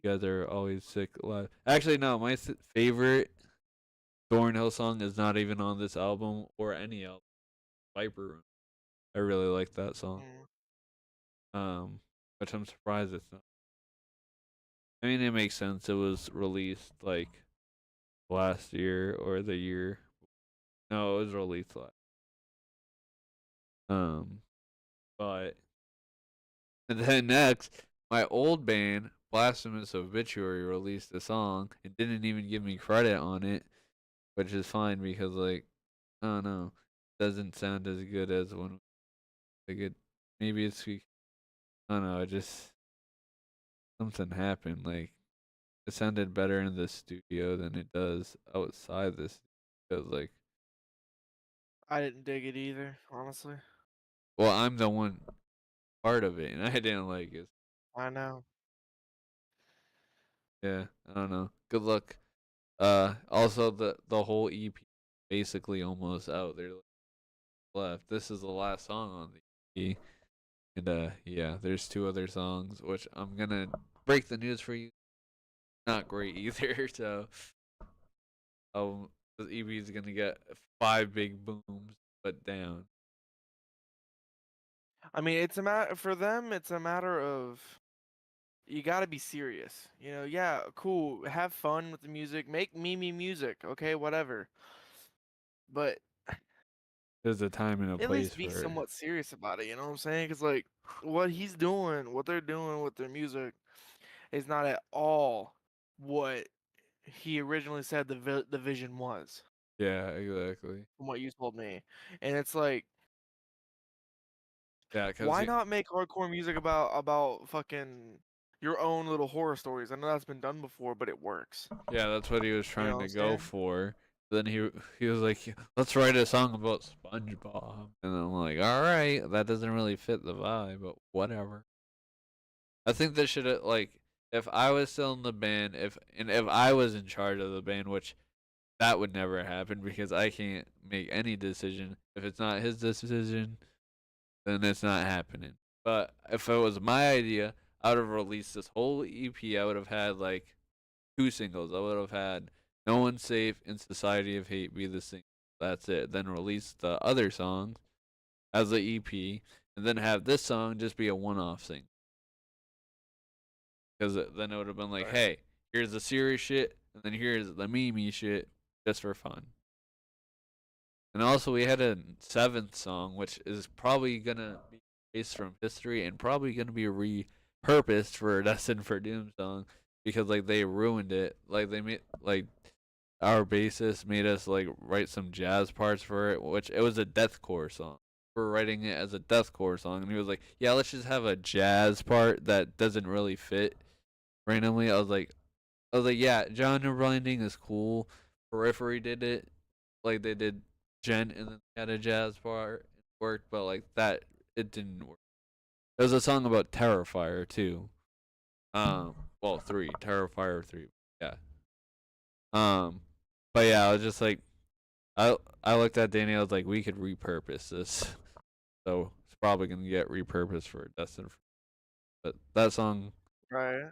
"You guys are always sick live." Actually, no, my favorite Thornhill song is not even on this album or any album. Viper Room. I really like that song. Hmm. Um, which I'm surprised it's not. I mean, it makes sense. It was released like last year or the year. No, it was released last. Um, but and then next, my old band, Blasphemous Obituary, released a song and didn't even give me credit on it, which is fine because like I don't know, doesn't sound as good as when like it. Maybe it's I don't know. It just something happened. Like it sounded better in the studio than it does outside this. Because like, I didn't dig it either, honestly. well, I'm the one part of it, and I didn't like it. I know. Yeah, I don't know. Good luck. Also the whole EP basically almost out. They're left. This is the last song on the EP, and yeah, there's two other songs which I'm gonna break the news for you. Not great either. So, the EP is gonna get 5 big booms, but down. I mean, it's a matter for them. It's a matter of you got to be serious. You know, yeah, cool. Have fun with the music. Make me music, okay, whatever. But There's a time and a at place least be for it. somewhat serious about it. You know what I'm saying? Because like what he's doing, what they're doing with their music, is not at all what he originally said the vision was. Yeah, exactly. From what you told me, and it's like, Yeah, cause why not make hardcore music about fucking your own little horror stories? I know that's been done before, but it works. yeah, that's what he was You know trying what I'm to go saying? for. Then he was like, let's write a song about SpongeBob, and I'm like, all right, that doesn't really fit the vibe, but whatever. I think they should have like, if I was still in the band, if I was in charge of the band, which that would never happen because I can't make any decision. If it's not his decision, then it's not happening. But if it was my idea, I would have released this whole EP. I would have had like 2 singles. I would have had No One's Safe and Society of Hate be the single. That's it. Then release the other songs as the EP, and then have this song just be a one-off thing. Because then it would have been like, Right. hey, here's the serious shit, and then here's the meme shit, just for fun. And also, we had a seventh song, which is probably gonna be erased from history and probably gonna be repurposed for a Destined for Doom song because like they ruined it. Like they made like our bassist made us like write some jazz parts for it, which it was a deathcore song. We're writing it as a deathcore song, and he was like, "Yeah, let's just have a jazz part that doesn't really fit randomly." I was like, "Yeah, genre blending is cool." Periphery did it, like they did Gent, and then they had a jazz part. It worked, but like that, it didn't work. There's a song about Terrifier too. Well, three Terrifier 3. Yeah. Um, but yeah, I was just like, I looked at Danny. I was like, we could repurpose this, so it's probably gonna get repurposed for Destin. But that song, Right.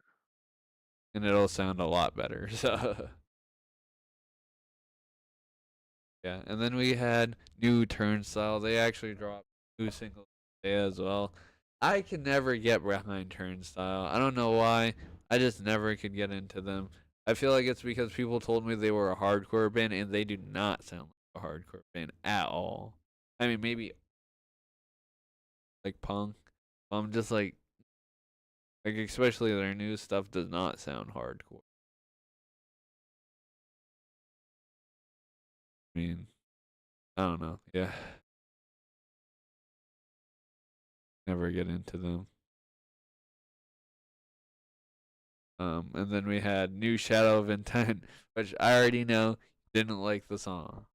and it'll sound a lot better. So yeah, and then we had new Turnstile. They actually dropped new singles today as well. I can never get behind Turnstile. I don't know why. I just never could get into them. I feel like it's because people told me they were a hardcore band, and they do not sound like a hardcore band at all. I mean, maybe like punk. I'm just like, Like especially their new stuff does not sound hardcore. I mean, I don't know. Yeah, never get into them. And then we had New Shadow of Intent, which I already know didn't like the song.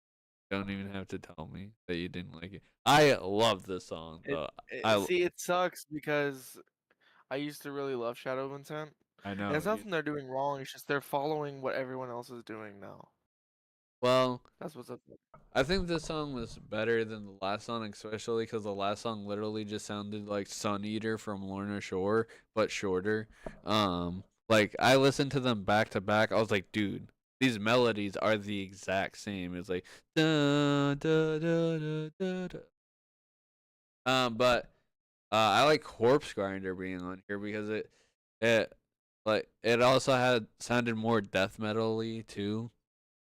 Don't even have to tell me that you didn't like it. I love this song though. I See, it sucks because I used to really love Shadow of Intent, I and know it's you. nothing they're doing wrong. It's just they're following what everyone else is doing now. Well, That's what's up. I think this song was better than the last song, especially because the last song literally just sounded like Sun Eater from Lorna Shore, but shorter. Like I listened to them back to back. I was like, dude, these melodies are the exact same. It's like da da da da da. Da. But I like Corpse Grinder being on here because it like it also had sounded more death metal-y too,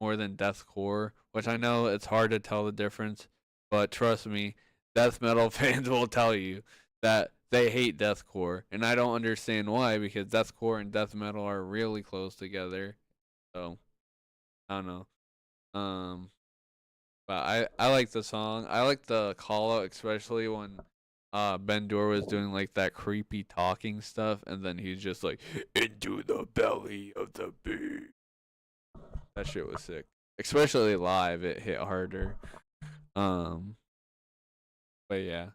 more than deathcore, which I know it's hard to tell the difference, but trust me, death metal fans will tell you that they hate deathcore, and I don't understand why because deathcore and death metal are really close together. So I don't know. Um, but I like the song. I like the call out, especially when Ben Dor was doing like that creepy talking stuff, and then he's just like into the belly of the beast. That shit was sick. Especially live, it hit harder. Um, but yeah,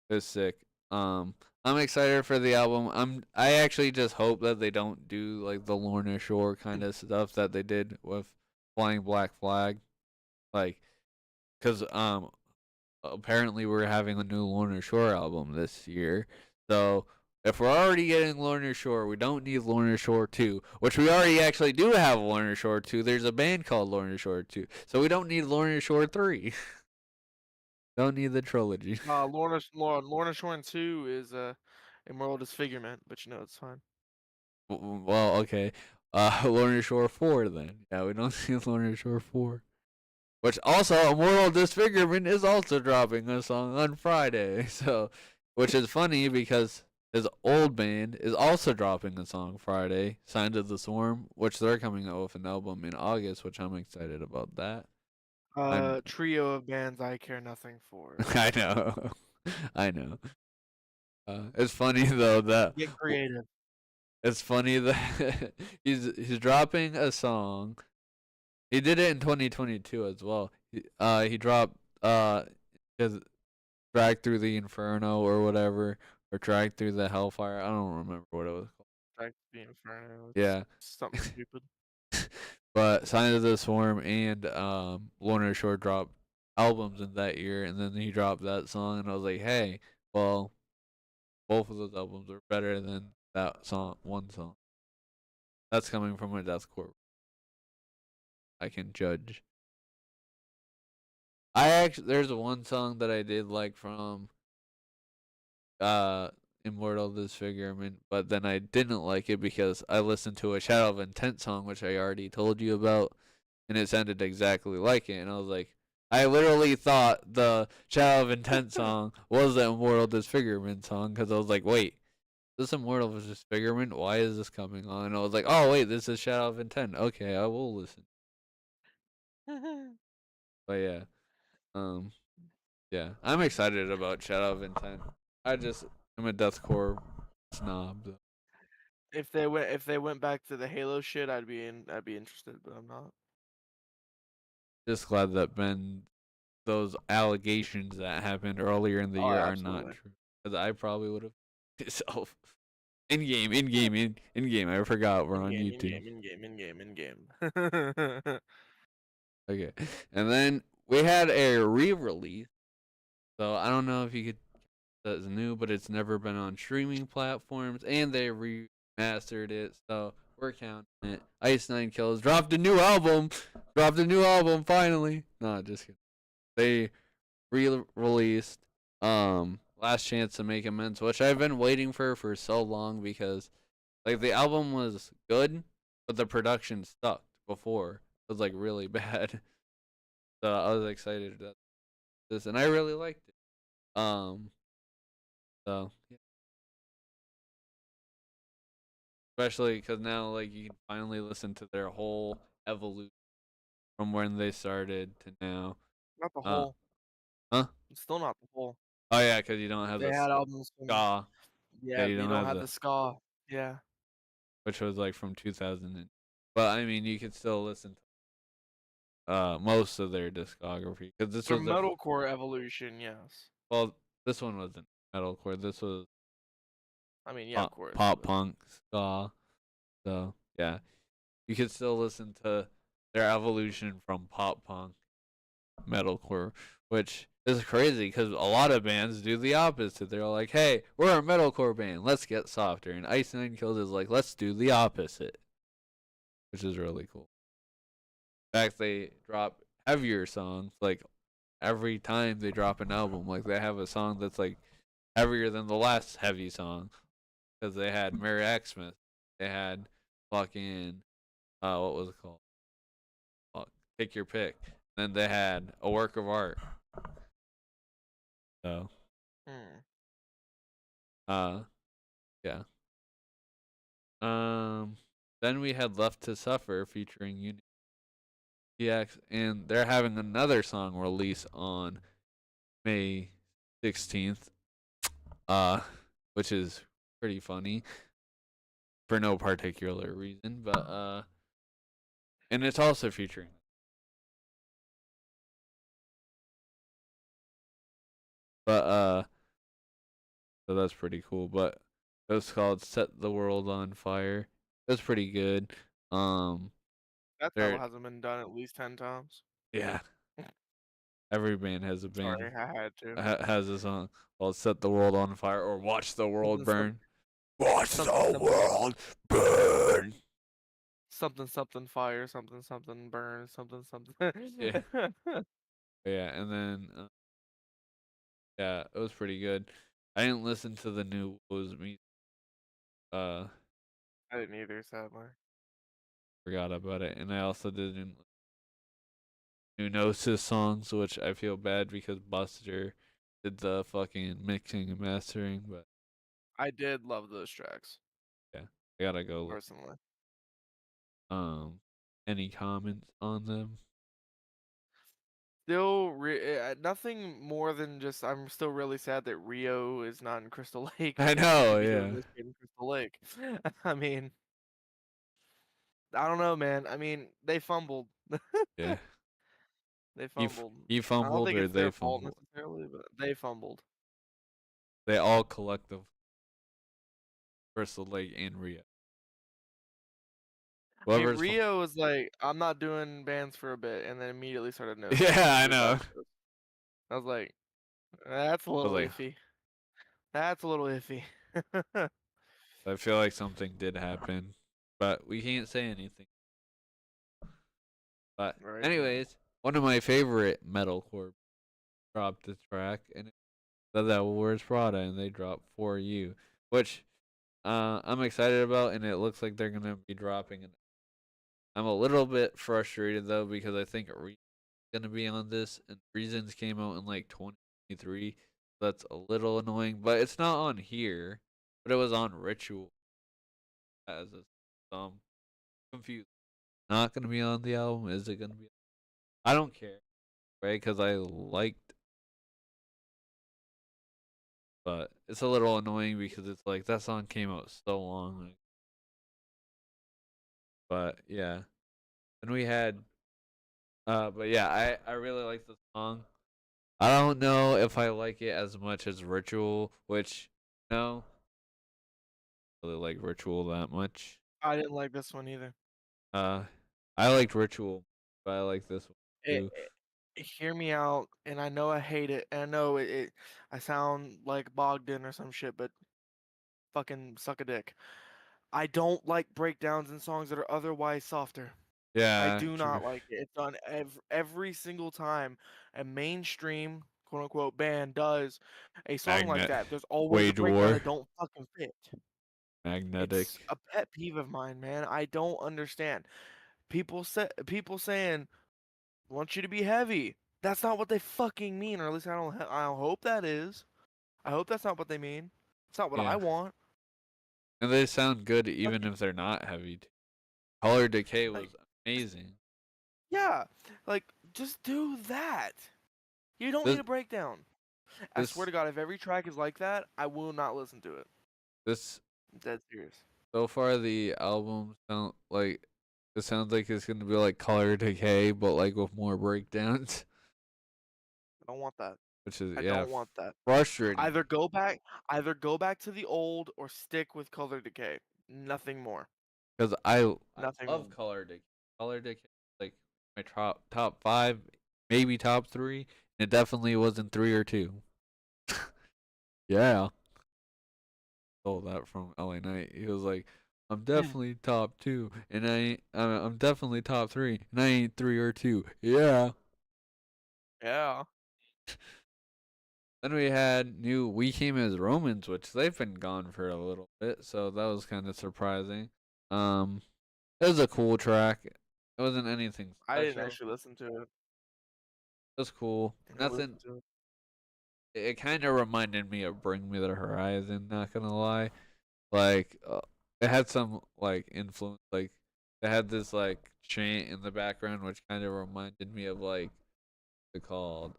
it's sick. I'm excited for the album. I actually just hope that they don't do like the Lorna Shore kind of stuff that they did with Flying Black Flag, like, cause apparently we're having a new Lorna Shore album this year. So if we're already getting Lorna Shore, we don't need Lorna Shore 2, which we already actually do have Lorna Shore 2. There's a band called Lorna Shore 2. So we don't need Lorna Shore 3. Don't need the trilogy. Lorna Shore and 2 is Immoral Disfigurement, but you know it's fine. Well, okay. Lorna Shore 4 then. Yeah, we don't need Lorna Shore 4. Which also, Immortal Disfigurement is also dropping a song on Friday. So, which is funny because his old band is also dropping a song Friday, Signs of the Swarm, which they're coming out with an album in August, which I'm excited about that. I'm, Trio of bands I care nothing for. I know, I know. It's funny though that Get creative. it's funny that he's dropping a song. He did it in 2022 as well. He dropped his Drag Through the Inferno or whatever, or Drag Through the Hellfire. I don't remember what it was called. Back to the Inferno. It's Yeah. something stupid. But Signs of the Swarm and Lorna Shore dropped albums in that year, and then he dropped that song, and I was like, hey, well, both of those albums are better than that song, one song. That's coming from a deathcore. I can judge. There's one song that I did like from uh Immortal Disfigurement, but then I didn't like it because I listened to a Shadow of Intent song, which I already told you about, and it sounded exactly like it, and I was like, I literally thought the Shadow of Intent song was the Immortal Disfigurement song because I was like, wait, this Immortal Disfigurement? Why is this coming on? And I was like, oh wait, this is Shadow of Intent. Okay, I will listen. But yeah, um, yeah, I'm excited about Shadow of Intent. I'm a deathcore snob. Though. If they went back to the Halo shit, I'd be interested, but I'm not. Just glad that those allegations that happened earlier in the Oh, year are not absolutely. true. Because I probably would have myself. In game. I forgot we're In on game, in YouTube. game, in game, in game, in game. Okay, and then we had a re-release. So I don't know if you could that's new, but it's never been on streaming platforms, and they remastered it, so we're counting it. Ice Nine Kills dropped a new album. Dropped a new album finally. No, just kidding. They re-released Last Chance to Make Amends, which I've been waiting for so long because like the album was good, but the production sucked before. It was like really bad. So I was excited about this, and I really liked it. So yeah. especially because now like you can finally listen to their whole evolution from when they started to now. Not the Uh, whole. huh? It's still not the whole. Oh yeah, because you don't have They the had albums from ska. Yeah, yeah, you you don't don't have have the the ska. Yeah. which was like from 2000. But I mean, you could still listen to most of their discography because this Their was their metalcore evolution, yes. well, this one wasn't metalcore. This was I mean, yeah, of course, pop but punk ska. So yeah, you could still listen to their evolution from pop punk metalcore, which is crazy because a lot of bands do the opposite. They're like, "Hey, we're a metalcore band. Let's get softer." And Ice Nine Kills is like, "Let's do the opposite," which is really cool. In fact, they drop heavier songs like every time they drop an album. Like they have a song that's like heavier than the last heavy song because they had Mary Xmas, they had fucking what was it called? Fuck, pick your pick. Then they had a work of art. So hmm. uh yeah. Um then we had Left to Suffer featuring Unity X, and they're having another song release on May 16th. Uh which is pretty funny for no particular reason, but and it's also featuring but so that's pretty cool. But it was called Set the World on Fire. It's pretty good. Um That title there hasn't been done at least 10 times. yeah, every band has a band Sorry, I had to. has a song called Set the World on Fire or Watch the World Something, Burn. Watch something, the something, world burn. something, something, fire, something, something, burn, something, something. Yeah. Yeah, and then yeah, it was pretty good. I didn't listen to the new Was Me uh I didn't either, sadly. forgot about it. And I also didn't new Gnosis songs, which I feel bad because Buster did the fucking mixing and mastering, but I did love those tracks, yeah, I gotta go look. personally. Any comments on them? Still, nothing more than just I'm still really sad that Rio is not in Crystal Lake I because he know, could be doing yeah. this shit in Crystal Lake. I mean, I don't know, man. I mean, they fumbled. Yeah. They He fumbled. he I don't fumbled think or it's they their fault fumbled. necessarily, but they fumbled. They all collective Crystal Lake and Rio. I mean, Whoever's Rio was like, "I'm not doing bands for a bit," and then immediately started nosing yeah, to I do live know. shows. I was like, "That's a I was little like, iffy. That's a little iffy." I feel like something did happen, but we can't say anything. But Right, right. anyways, one of my favorite metalcore dropped a track, and it said that Where's Prada, and they dropped For You, which I'm excited about, and it looks like they're gonna be dropping. And I'm a little bit frustrated though because I think Reason's gonna be on this, and Reasons came out in like 2023. That's a little annoying, but it's not on here. But it was on Ritual as a um confused. Not gonna be on the album. Is it gonna be? I don't care, right? Because I liked, but it's a little annoying because it's like that song came out so long ago. But yeah, and we had but yeah, I really like the song. I don't know if I like it as much as Ritual, which no, I really like Ritual that much. I didn't like this one either. Uh, I liked Ritual, but I like this one It, too. hear me out, and I know I hate it, and I know I sound like Bogdan or some shit, but fucking suck a dick. I don't like breakdowns in songs that are otherwise softer. I Yeah, do true. not like it. It's done every single time a mainstream quote unquote band does a song like Magnet, that. There's always a Wage breakdown War, that don't fucking fit. It's Magnetic. a pet peeve of mine, man. I don't understand. People saying want you to be heavy. That's not what they fucking mean, or at least I don't hope that is. I hope that's not what they mean. It's not what I Yeah, want. And they sound good even if they're not heavy. Color Decay Like, was amazing. yeah, like just do that. You don't need This a breakdown. I swear this to God, if every track is like that, I will not listen to it. this I'm dead serious. so far the album sound like it sounds like it's gonna be like Color Decay, but like with more breakdowns, I don't want that. which is I yeah don't want that. frustrating Either go back to the old or stick with Color Decay. Nothing more. because I Nothing love more. Color Decay. Color Decay like my top five, maybe top three. And it definitely wasn't three or two. Yeah, stole that from LA Knight. He was like, "I'm definitely top two, and I'm definitely top three, and I ain't three or two." Yeah. Yeah. Then we had new We Came as Romans, which they've been gone for a little bit, so that was kind of surprising. Um, it was a cool track. It wasn't anything I didn't special. actually listen to it. It was cool. I didn't Nothing. listen to it. It kind of reminded me of Bring Me the Horizon. Not gonna lie, like it had some like influence. Like it had this like chant in the background, which kind of reminded me of like it called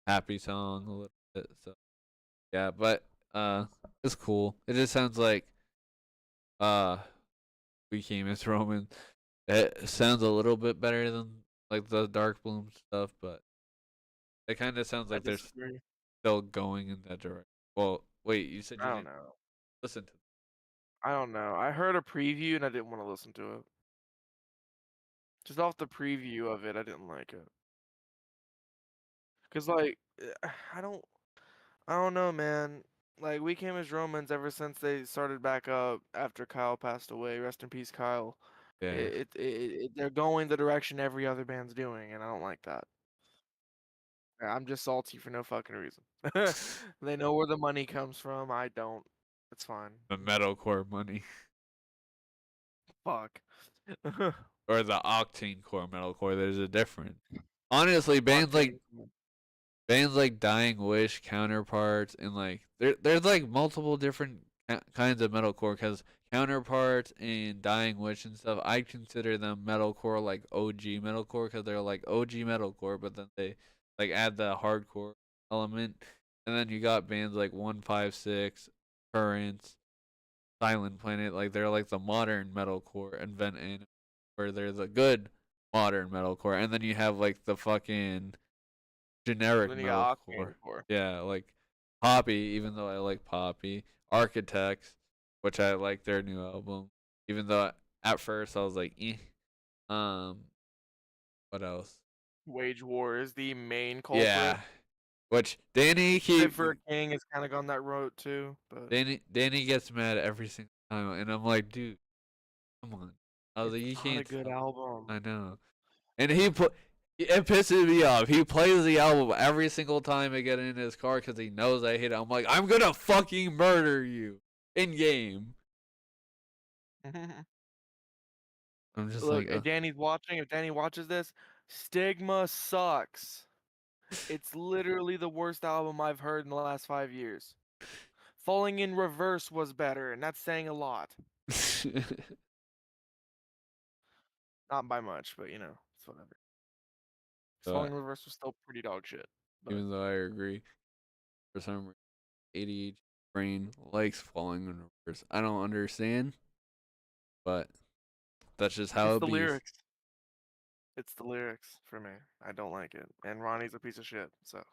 Happy Song a little bit. So yeah, but it's cool. It just sounds like uh We Came as Roman. It sounds a little bit better than like the Dark Bloom stuff, but it kind of sounds I like they're disagree. still going in that direction. Well, wait, you said I you don't didn't know. listen to I don't know. I heard a preview and I didn't want to listen to it. Just off the preview of it, I didn't like it. Cause like I don't I don't know, man. Like we came as Romans ever since they started back up after Kyle passed away. Rest in peace, Kyle. yeah. They're going the direction every other band's doing, and I don't like that. I'm just salty for no fucking reason. They know where the money comes from. I don't. It's fine. The metalcore money Fuck. or the octane core metalcore. There's a difference. Honestly, Octane. bands like Dying Wish, Counterparts, and like there's like multiple different kinds of metalcore because Counterparts and Dying Wish and stuff. I consider them metalcore like OG metalcore because they're like OG metalcore, but then they like add the hardcore element, and then you got bands like 156, Currents, Silent Planet, like they're like the modern metalcore invent in where there's a good modern metalcore, and then you have like the fucking generic Then you got metalcore. Octane Core. Yeah, like Poppy, even though I like Poppy, Architects, which I like their new album, even though at first I was like, eh. Um, what else? Wage War is the main culprit. Yeah, which Fit for a King has kind of gone that road too, but Danny gets mad every single time, and I'm like, dude, come on. I was it's like, you not a can't good tell. album. I know. And it pisses me off. He plays the album every single time I get in his car because he knows I hate it. I'm like, I'm gonna fucking murder you in game. I'm just Look, like, if Danny's watching, if Danny watches this, Stigma sucks. It's literally the worst album I've heard in the last 5 years. Falling in Reverse was better, and that's saying a lot. Not by much, but you know, it's whatever. 'Cause so, Falling in Reverse was still pretty dog shit. But even though I agree, for some reason, ADHD brain likes falling in reverse. I don't understand, but that's just how it's it the be. lyrics. It's the lyrics for me. I don't like it. And Ronnie's a piece of shit, so.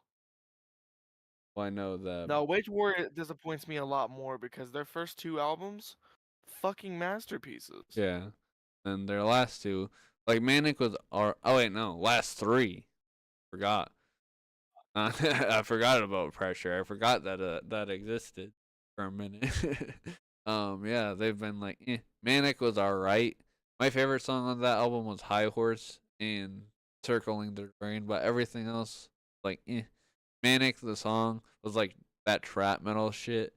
Well, I know that, No, Wage War disappoints me a lot more because their first two albums, fucking masterpieces. yeah. And their last two, like Manic was, oh wait, no, last three. Forgot. I forgot about pressure. I forgot that that existed for a minute. Yeah, they've been like, Manic was alright. My favorite song on that album was High Horse and Circling the Drain, but everything else, like, Manic, the song, was like that trap metal shit.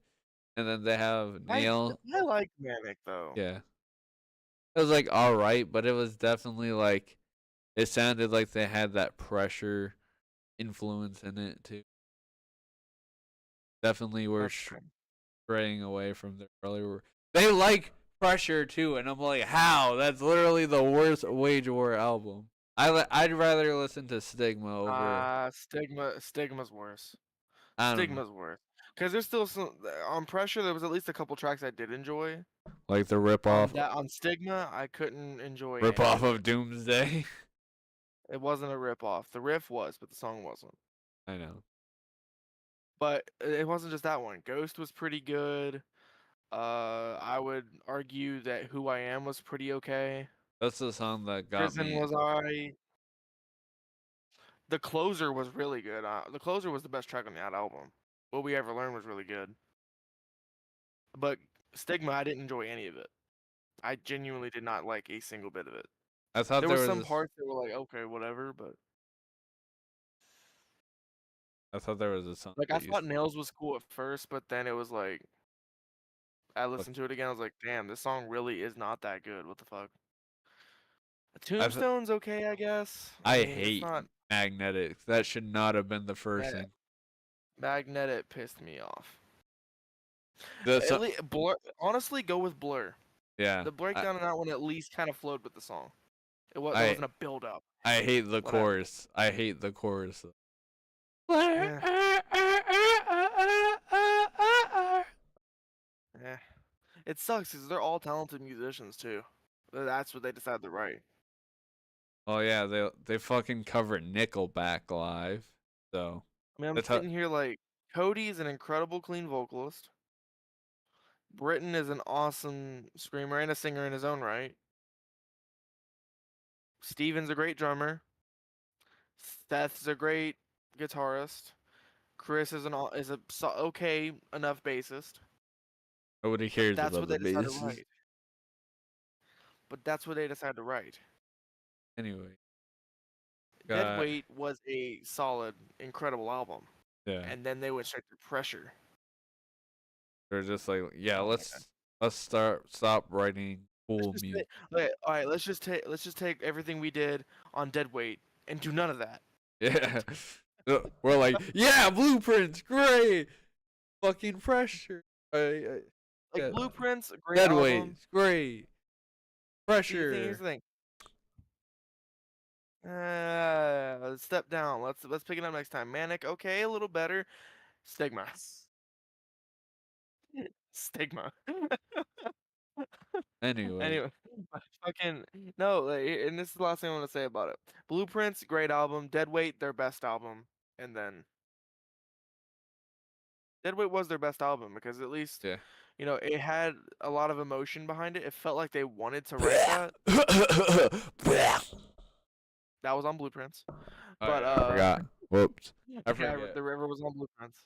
And then they have I Nail. I like Manic though. Yeah. It was like alright, but it was definitely like, it sounded like they had that pressure influence in it too. Definitely were That's fine. straying away from their earlier. They like Pressure too, and I'm like, how? That's literally the worst Wage War album. I'd rather listen to Stigma over. Stigma's worse. I don't know, Stigma's worse. Because there's still some on Pressure. There was at least a couple tracks I did enjoy. like the rip off On Stigma, I couldn't enjoy rip any off of of it. Doomsday. It wasn't a rip off. The riff was, but the song wasn't. I know. But it wasn't just that one. Ghost was pretty good. I would argue that Who I Am was pretty okay. That's the song that got Prison me. was alright. The Closer was really good. The Closer was the best track on that album. What We Ever Learned was really good. But Stigma, I didn't enjoy any of it. I genuinely did not like a single bit of it. I thought There there was was some this. parts that were like, okay, whatever, but I thought there was a song like I that you. thought Nails was cool at first, but then it was like I Look, listened to it again, I was like, damn, this song really is not that good. What the fuck? I th- Tombstone's okay, I guess. I I mean, it's hate not Magnetic. That should not have been the first Mag- thing. Magnetic pissed me off. The At so, least Blur, honestly, go with Blur. yeah. The breakdown in that one at least kind of flowed with the song. There I wasn't a build up. I hate the Whatever. chorus. I hate the chorus. Yeah. Yeah. It sucks because they're all talented musicians too. That's what they decided to write. Oh yeah, they fucking covered Nickelback live. So I mean, I'm that's how sitting here like Cody's an incredible clean vocalist. Britton is an awesome screamer and a singer in his own right. Steven's a great drummer. Seth's a great guitarist. Chris is a okay enough bassist. nobody But cares that's about what the they decided to bases. write. But that's what they decided to write. Anyway, got Deadweight was a solid, incredible album, yeah. and then they went straight to Pressure. They're just like, yeah, Oh my god. let's stop writing cool music. All right, let's just take everything we did on Deadweight and do none of that. Yeah. We're like, yeah, blueprints, great. Fucking Pressure. Like Yeah. Blueprints, a great album. Deadweight, great. Here's Pressure. the thing. Step down. Let's pick it up next time. Manic, okay, a little better. Stigma. Stigma. Anyway, Anyway, fucking no. And this is the last thing I want to say about it. Blueprints, great album. Deadweight, their best album, and then Deadweight was their best album because at least yeah. it had a lot of emotion behind it. It felt like they wanted to write that. That was on Blueprints, Oh, but yeah, I forgot. Whoops. I yeah, forget. the river was on Blueprints.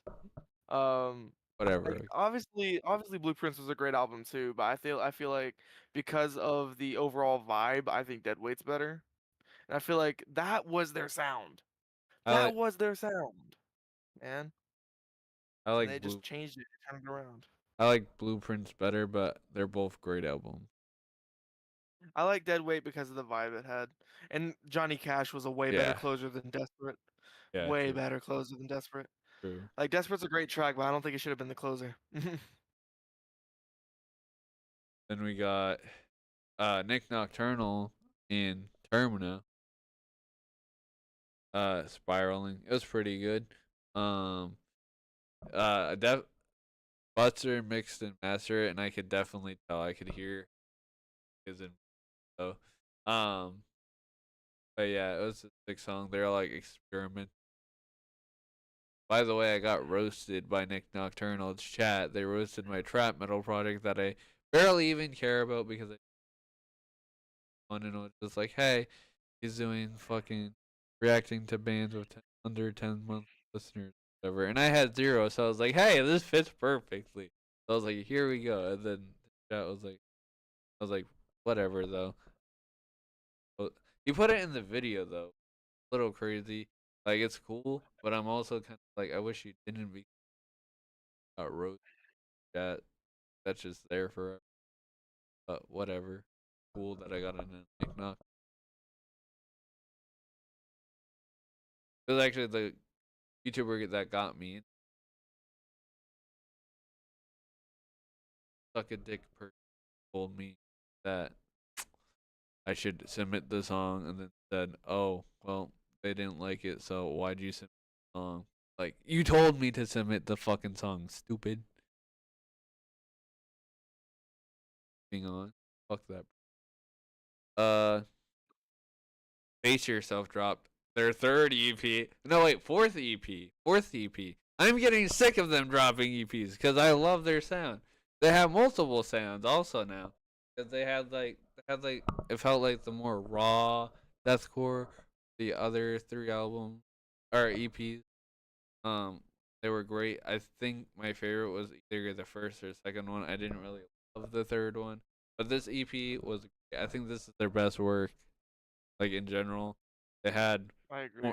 Um, like Whatever. obviously Blueprints was a great album too, but I feel like because of the overall vibe, I think Deadweight's better. And I feel like that was their sound. I That like was their sound, man. I And like they just changed it, turned it around. I like Blueprints better, but they're both great albums. I like Deadweight because of the vibe it had. And Johnny Cash was a way better Yeah. closer than Desperate. Yeah, Way true. better closer than Desperate. True. Like Desperate's a great track, but I don't think it should have been the closer. Then we got Nick Nocturnal in Termina. Spiraling. It was pretty good. Um def Butzer mixed and mastered it, and I could definitely tell. I could hear his in so but yeah, it was a sick song. They're like experiment. By the way, I got roasted by Nick Nocturnal's chat. They roasted my trap metal project that I barely even care about because I want to know. It's just like, hey, he's doing fucking reacting to bands with under 10-month listeners, whatever. And I had 0, so I was like, hey, this fits perfectly. So I was like, here we go. And then the chat was like, I was like, whatever though. But he put it in the video though. A little crazy. Like it's cool, but I'm also kind of like I wish you didn't be roast that. That's just there forever. But whatever. Cool that I got in a Nick Knock. It was actually the YouTuber that got me. suck a dick person told me that I should submit the song, and then said, "Oh, well, they didn't like it, so why'd you submit the song?" Like, you told me to submit the fucking song, stupid. Being on, fuck that. Uh, Face Yourself dropped their third EP. No, wait, fourth EP. Fourth EP. I'm getting sick of them dropping EPs because I love their sound. They have multiple sounds also now. Because they had like it felt like the more raw deathcore. The other three albums or EPs, um, they were great. I think my favorite was either the first or the second one. I didn't really love the third one, but this EP was. I think this is their best work, like in general. They had I more agree.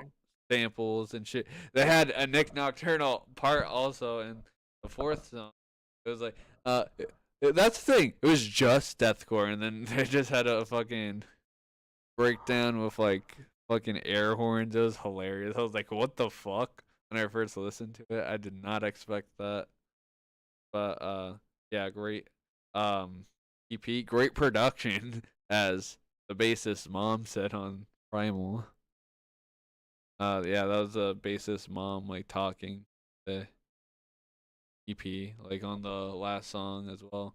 samples and shit. They had a Nick Nocturnal part also in the fourth song. It was like, that's the thing. It was just deathcore, and then they just had a fucking breakdown with like fucking air horns. It was hilarious. I was like, what the fuck? When I first listened to it, I did not expect that. But yeah, great EP, great production, as the bassist mom said on Primal. Yeah, that was a bassist mom like talking the EP like on the last song as well.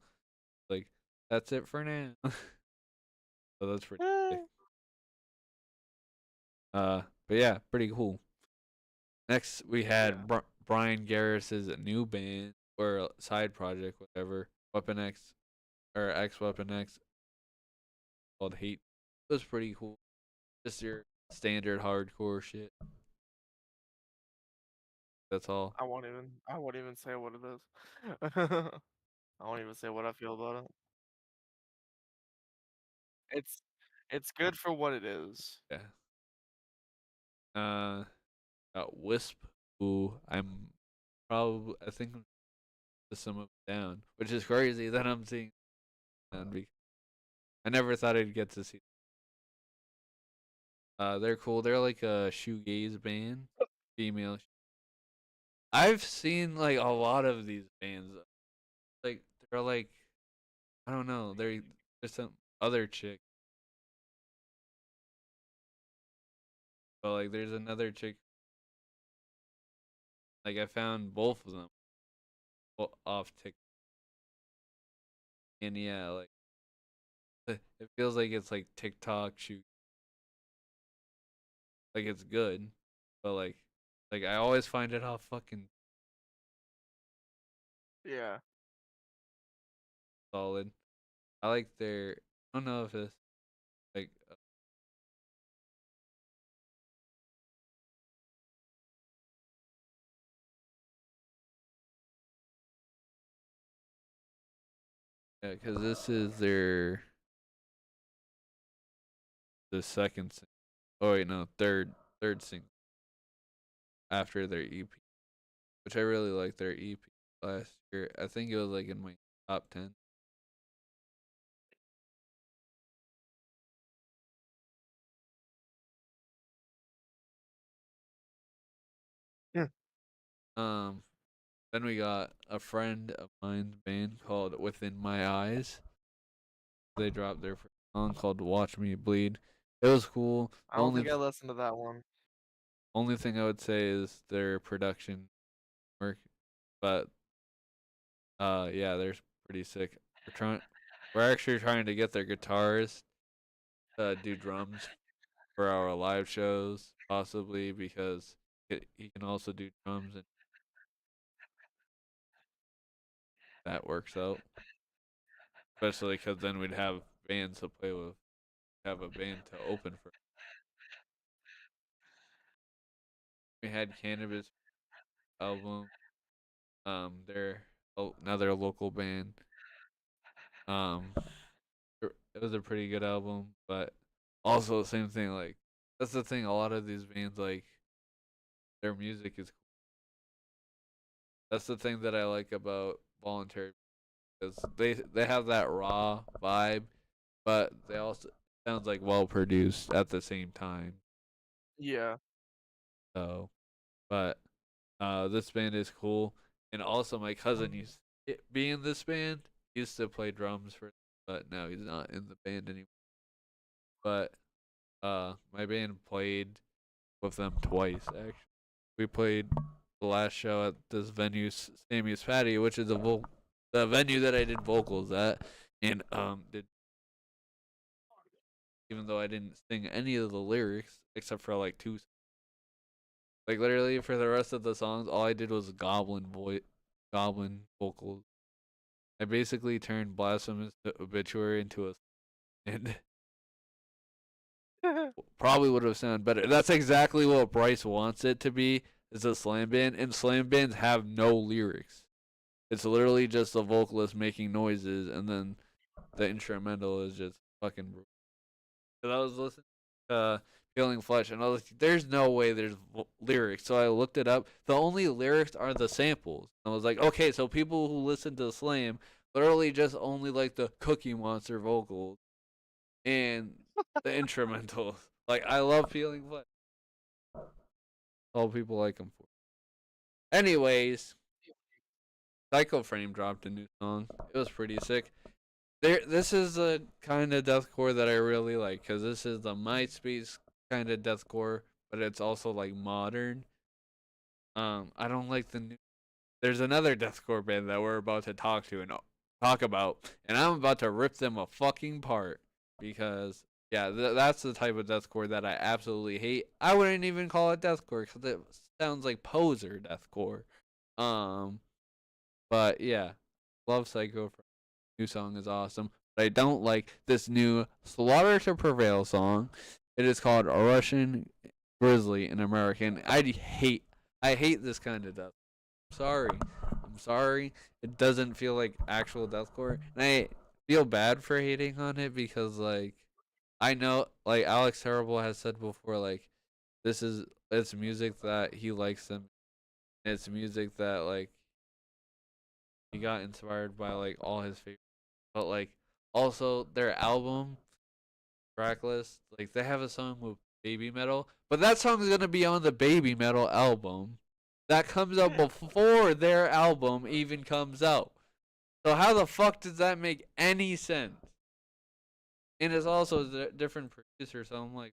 Like, that's it for now. So that's pretty sick. But yeah, pretty cool. Next we Yeah. had Brian Garris's new band or side project, whatever. Weapon X or X Weapon X, called Hate. It was pretty cool. Just your standard hardcore shit. That's all. I won't even say what it is. I won't even say what I feel about it. It's it's good for what it is. Yeah. Uh, Wisp, who I think I'm to sum up down, which is crazy that I'm seeing. And I never thought I'd get to see. They're cool. They're like a shoegaze band, female. I've seen like a lot of these bands. Like, they're like, I don't know. There's some other chick, but like there's another chick. Like, I found both of them off TikTok, and yeah, like it feels like it's like TikTok shoot. Like, it's good, but like I always find it all fucking Yeah. solid. I like their. I don't know if it's like yeah, because this is the second. Oh wait, no, third single after their EP, which I really like their EP last year. I think it was like in my top 10. Yeah. Um, then we got a friend of mine's band called Within My Eyes. They dropped their first song called "Watch Me Bleed." It was cool. I don't think I listened to that one. Only thing I would say is their production work, but yeah, they're pretty sick. We're actually trying to get their guitars to do drums for our live shows, possibly, because he can also do drums, and that works out. Especially because then we'd have bands to play with, have a band to open for. We had Cannabis album. They're another local band. Um, it was a pretty good album, but also the same thing. Like, that's the thing. A lot of these bands, like, their music is. That's the thing that I like about voluntary, because they have that raw vibe, but they also sounds like well produced at the same time. Yeah. So, but this band is cool, and also my cousin used to be in this band. He used to play drums for, but now he's not in the band anymore. But my band played with them twice actually. We played the last show at this venue, Sammy's Patty, which is the venue that I did vocals at, and did even though I didn't sing any of the lyrics except for like two. Like literally for the rest of the songs, all I did was goblin vocals. I basically turned Blasphemous Obituary into a and probably would have sounded better. That's exactly what Bryce wants it to be. Is a slam band, and slam bands have no lyrics. It's literally just the vocalist making noises, and then the instrumental is just fucking brutal. Cause I was listening to Feeling Flesh, and I was like, "There's no way there's lyrics." So I looked it up. The only lyrics are the samples. And I was like, "Okay, so people who listen to Slam literally just only like the Cookie Monster vocals and the instrumentals." Like I love Feeling Flesh. All people like them for. Anyways, Psycho Frame dropped a new song. It was pretty sick. This is a kind of deathcore that I really like because this is the MySpace kind of deathcore, but it's also like modern. I don't like the new. There's another deathcore band that we're about to talk about, and I'm about to rip them a fucking part because yeah, that's the type of deathcore that I absolutely hate. I wouldn't even call it deathcore because it sounds like poser deathcore. Um, but yeah, love Psycho. New song is awesome. But I don't like this new Slaughter to Prevail song. It is called Russian Grizzly in American. I hate this kind of death. Sorry. I'm sorry. It doesn't feel like actual deathcore. And I feel bad for hating on it because like I know like Alex Terrible has said before like it's music that he likes them. It's music that like he got inspired by like all his favorite, but like also their album tracklist, like they have a song with Baby Metal, but that song is gonna be on the Baby Metal album that comes out before their album even comes out. So how the fuck does that make any sense? And it's also a different producer, so I'm like,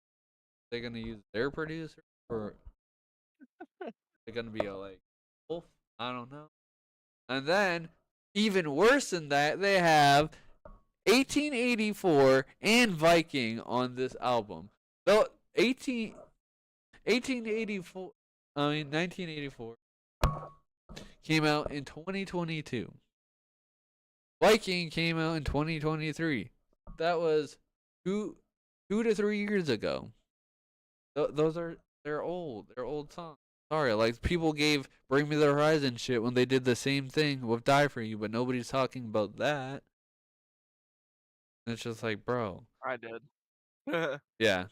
they're gonna use their producer or they're gonna be a like, wolf? I don't know. And then even worse than that, they have 1884 and Viking on this album. Though 1884, I mean 1984 came out in 2022. Viking came out in 2023. That was two 2 to 3 years ago. Those are they're old. They're old songs. Sorry, like people gave Bring Me the Horizon shit when they did the same thing with Die For You, but nobody's talking about that. It's just like, bro. I did. Yeah.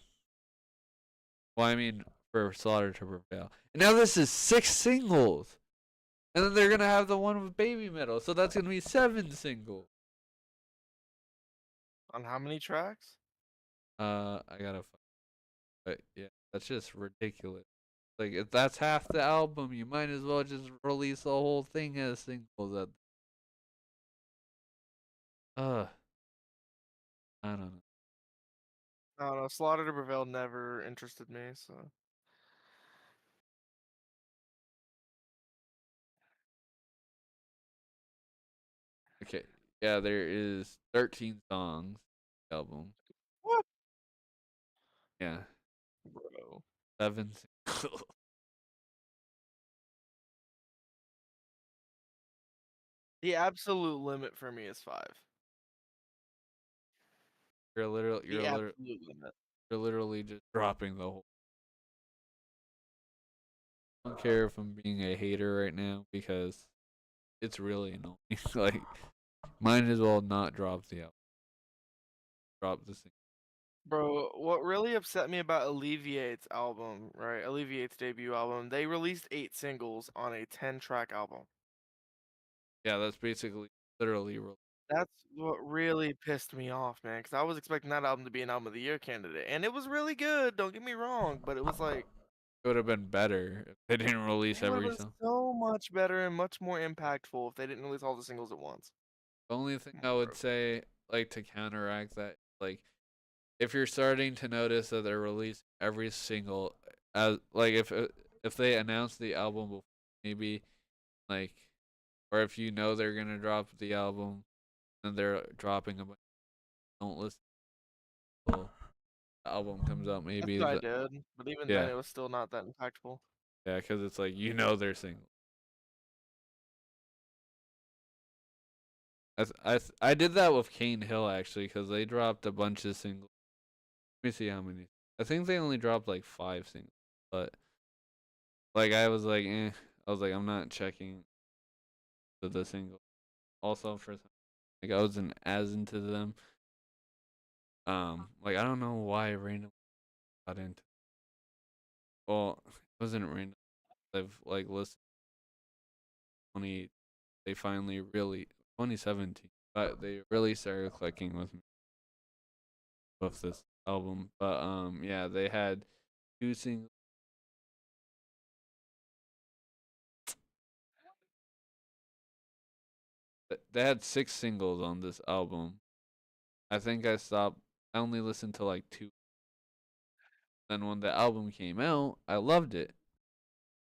Well, I mean, for Slaughter to Prevail. And now this is 6 singles. And then they're going to have the one with Baby Metal. So that's going to be 7 singles. On how many tracks? I got to. But yeah, that's just ridiculous. Like, if that's half the album, you might as well just release the whole thing as singles. Uh, I don't know. I don't know. Slaughter to Prevail never interested me, so. Okay. Yeah, there is 13 songs. Album. What? Yeah. Bro. 7 singles. The absolute limit for me is 5. You're literally, The absolute limit. you're literally just dropping the whole. I don't care if I'm being a hater right now because it's really annoying. Like, might as well not drop the album. Drop the single. Bro, what really upset me about Alleviate's album, right? Alleviate's debut album, they released 8 singles on a 10-track album. Yeah, that's basically literally. That's what really pissed me off, man, because I was expecting that album to be an album of the year candidate, and it was really good. Don't get me wrong, but it was like It would have been better if they didn't release it would have every been song. so much better and much more impactful if they didn't release all the singles at once. The only thing I more would say, like to counteract that, like if you're starting to notice that they're releasing every single, as like if they announce the album before, maybe like, or if you know they're gonna drop the album and they're dropping a bunch, don't listen until the album comes out. That's Maybe what I the did, but even then, yeah it was still not that impactful. yeah, because it's like you know they're single. I did that with Kane Hill actually because they dropped a bunch of singles. Let me see how many. I think they only dropped like 5 singles, but like I was like, I was like, I'm not checking the single. Also, for some, like I wasn't as into them. Like I don't know why I randomly got into. Well, it wasn't random. I've like listened 20. They finally really 2017, but they really started clicking with me with this album. But yeah, they had 2 singles. They had 6 singles on this album. I think I stopped. I only listened to like 2. Then when the album came out, I loved it.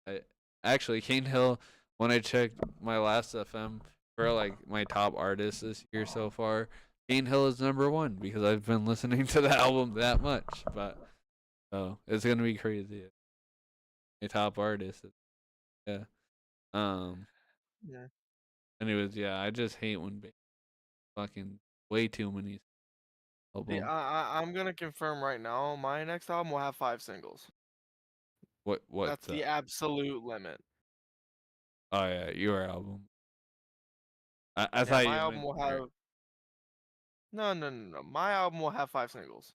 I actually Kane Hill. When I checked my last FM for like my top artists this year so far, Kane Hill is #1 because I've been listening to the album that much. But oh, it's gonna be crazy. My top artist, yeah. Um. Yeah. Anyways, yeah, I just hate when fucking way too many See, album. I'm gonna confirm right now. My next album will have 5 singles. What's That's that? the absolute limit. Oh yeah, your album. I Yeah, thought my you album meant will your. have no. My album will have 5 singles,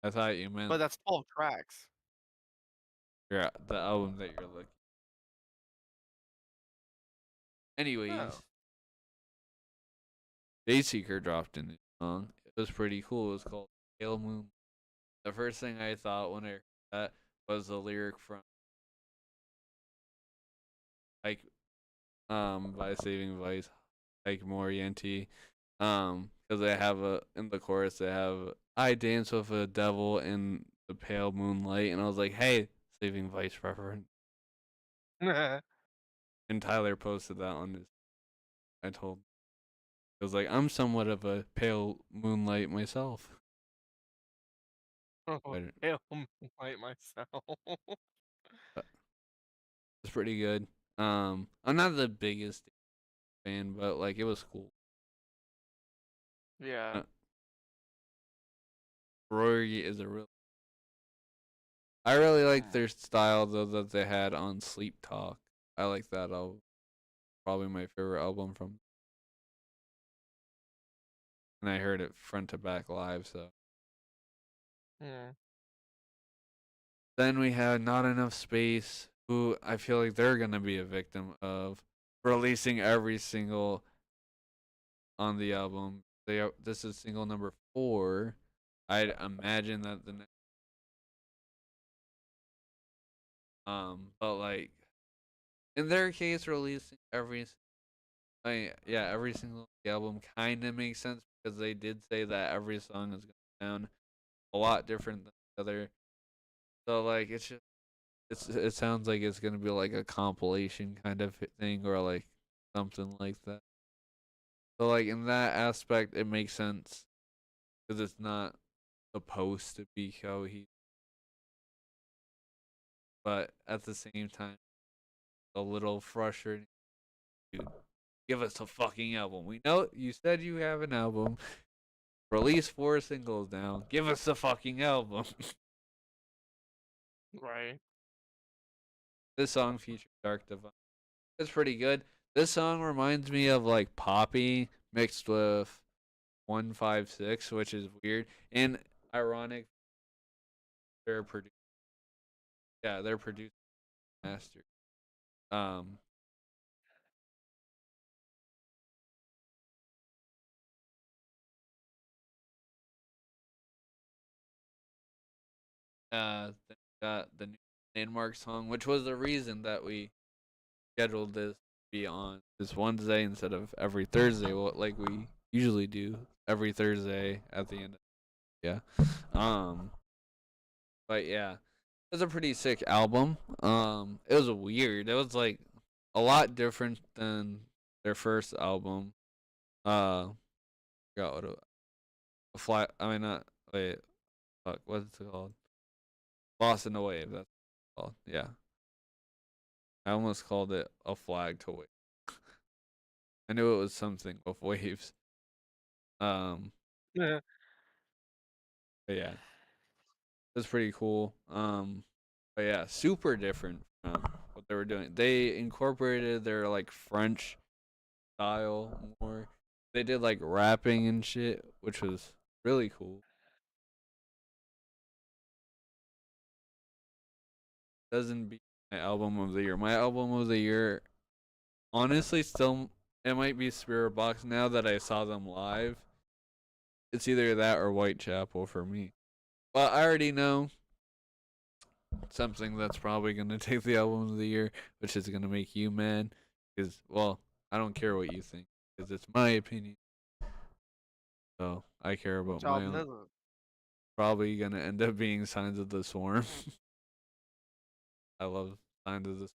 I thought you meant but that's 12 tracks. your the album that you're looking. No. Anyways, Dayseeker dropped a new song. It was pretty cool. It was called Pale Moon. The first thing I thought when I heard that was the lyric from like by Saving Vice, like Morienti. Because they have a in the chorus they have I dance with a devil in the pale moonlight, and I was like, hey, Saving Vice reference. And Tyler posted that on his. I told. It was like I'm somewhat of a pale moonlight myself. Oh, But hell, might myself. it's pretty good. I'm not the biggest fan, but like it was cool. Yeah. Uh, Rory is a real. I really like their style though that they had on Sleep Talk. I like that album. Probably my favorite album from. And I heard it front to back live. So Yeah. then we had Not Enough Space, who I feel like they're gonna be a victim of releasing every single on the album. They are. This is single number 4. I'd imagine that the next. But like in their case, releasing every single album kind of makes sense because they did say that every song is gonna sound a lot different than the other. So like it's just it sounds like it's gonna be like a compilation kind of thing or like something like that. So like in that aspect, it makes sense because it's not supposed to be how he, but at the same time, a little frustrating. Dude, give us a fucking album. We know you said you have an album. Release 4 singles now. Give us a fucking album. Right. This song features Dark Divine. It's pretty good. This song reminds me of like Poppy mixed with 156, which is weird and ironic. They're produced. Yeah, they're produced master. Um, got the new landmark song, which was the reason that we scheduled this. be on this Wednesday instead of every Thursday, like we usually do every Thursday at the end. Yeah. Um. But yeah, it was a pretty sick album. It was weird. It was like a lot different than their first album. Forgot what a flat. I mean, not wait. Fuck. What's it called? Lost in the Wave. That's what it's called. Yeah. I almost called it a flag to wave. I knew it was something with waves. Um. Yeah. But yeah, it was pretty cool. But yeah, super different from what they were doing. They incorporated their like French style more. They did like rapping and shit, which was really cool. Doesn't be my album of the year. My album of the year, honestly, still it might be Spiritbox. Now that I saw them live, it's either that or Whitechapel for me. But I already know something that's probably gonna take the album of the year, which is gonna make you mad. Because well, I don't care what you think, because it's my opinion. So I care about Which my album own. is it? Probably gonna end up being Signs of the Swarm. I love Signs of the.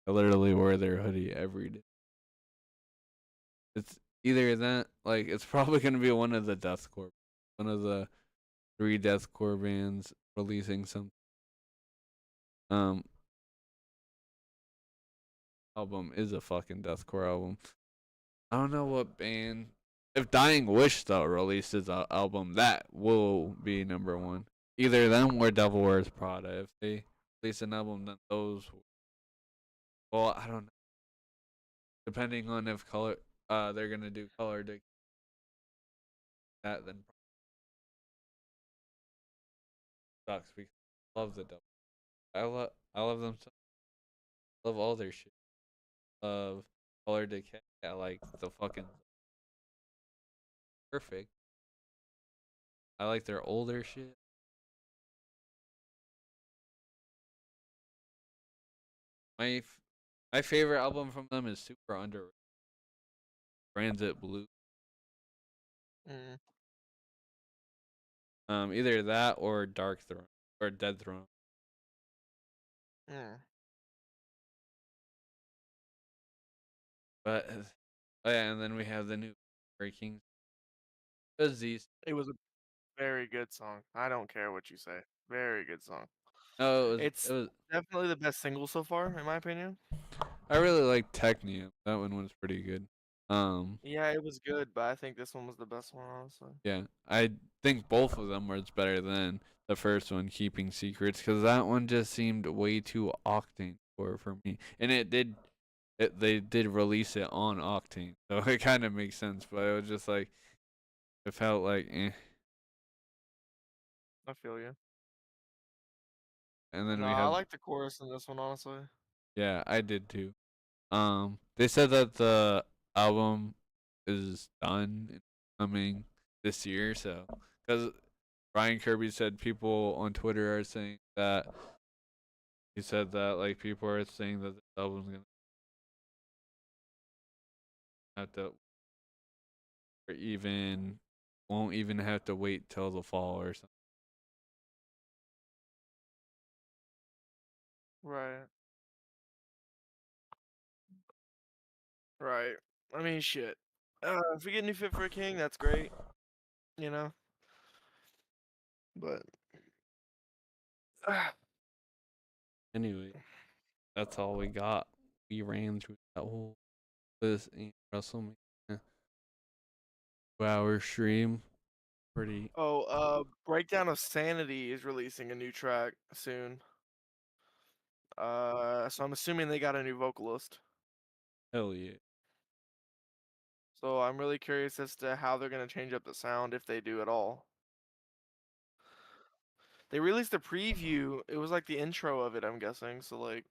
I literally wear their hoodie every day. It's either that, like, it's probably gonna be one of the deathcore, one of the three deathcore bands releasing some um album is a fucking deathcore album. I don't know what band. If Dying Wish though releases an album, that will be number one. Either them or Devil Wears Prada. If they release an album, then those. Well, I don't know. Depending on if color, they're gonna do color to that, then sucks because I love the Devil. I love them. So love all their shit. Love Color Decay. I like the fucking perfect. I like their older shit. My my favorite album from them is super underrated. Transit Blue. Mm, Either that or Dark Throne or Dead Throne. mm. But oh yeah, and then we have the new Breaking. Because these It was a very good song. I don't care what you say. Very good song. no, it It's was. definitely the best single so far, in my opinion. I really like Technium. That one was pretty good. Yeah, it was good, but I think this one was the best one, honestly. Yeah, I think both of them was better than the first one, Keeping Secrets, because that one just seemed way too Octane for me, and it did. They did release it on Octane, so it kind of makes sense. But it was just like it felt like, eh. I feel you. And then No, we I have, like the chorus in this one, honestly. yeah, I did too. They said that the album is done and coming this year, so because Brian Kirby said people on Twitter are saying that he said that like people are saying that the album's gonna have to or even won't even have to wait till the fall or something. Right. Right. I mean, shit. If we get a new Fit for a King, that's great, you know? But, Anyway, that's all we got. We ran through that whole this WrestleMania 2 hour stream. Pretty oh, Breakdown of Sanity is releasing a new track soon. So I'm assuming they got a new vocalist. hell yeah. So I'm really curious as to how they're gonna change up the sound if they do at all. They released a preview. It was like the intro of it, I'm guessing. So like,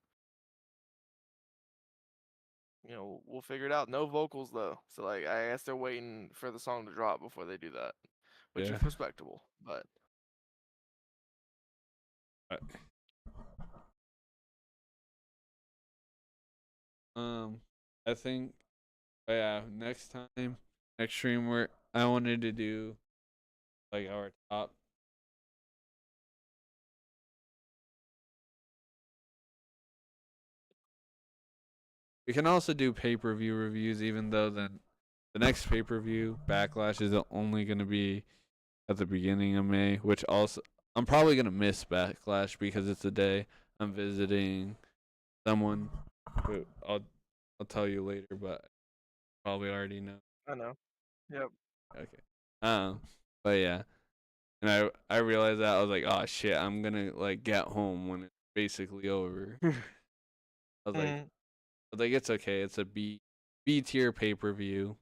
we'll figure it out. No vocals though. So like, I guess they're waiting for the song to drop before they do that, which Yeah. is respectable. But Right. I think, yeah, next stream where I wanted to do like our top. We can also do pay-per-view reviews, even though the next pay-per-view Backlash is only going to be at the beginning of May, which also I'm probably going to miss Backlash because it's a day I'm visiting someone who I'll tell you later, but probably already know. I know. Yep. Okay. But yeah, and I realized that I was like, oh shit, I'm gonna like get home when it's basically over. I was like, Mm. it's okay. It's a B tier pay per view.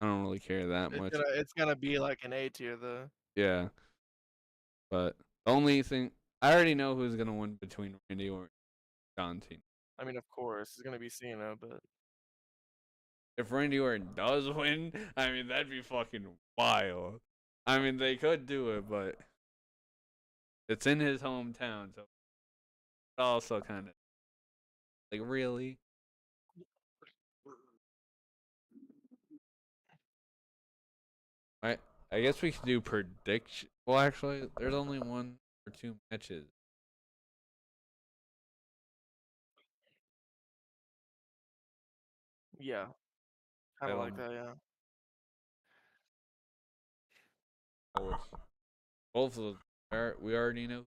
I don't really care that much. It's gonna be like an A tier though. Yeah, but the only thing I already know who's gonna win between Randy Orton and John Cena. I mean, of course, it's gonna be Cena, but If Randy Orton does win, I mean that'd be fucking wild. I mean they could do it, but it's in his hometown, so it's also kind of like really. I I guess we could do prediction. Well, actually, there's only one or two matches. yeah, kind I of don't like know. that. Yeah. Both of them. We already know.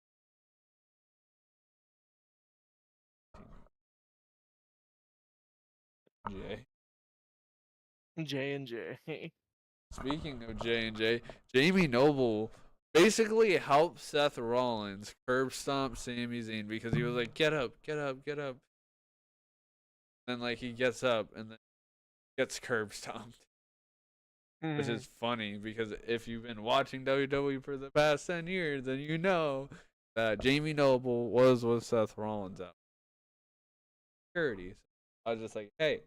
Jay. J and J. Speaking of J and J, Jamie Noble basically helped Seth Rollins curb stomp Sami Zayn because he was like, "Get up, get up, get up." Then like he gets up and then gets curb stomped, which Mm. is funny because if you've been watching WWE for the past 10 years, then you know that Jamie Noble was with Seth Rollins out. Security. I was just like, hey,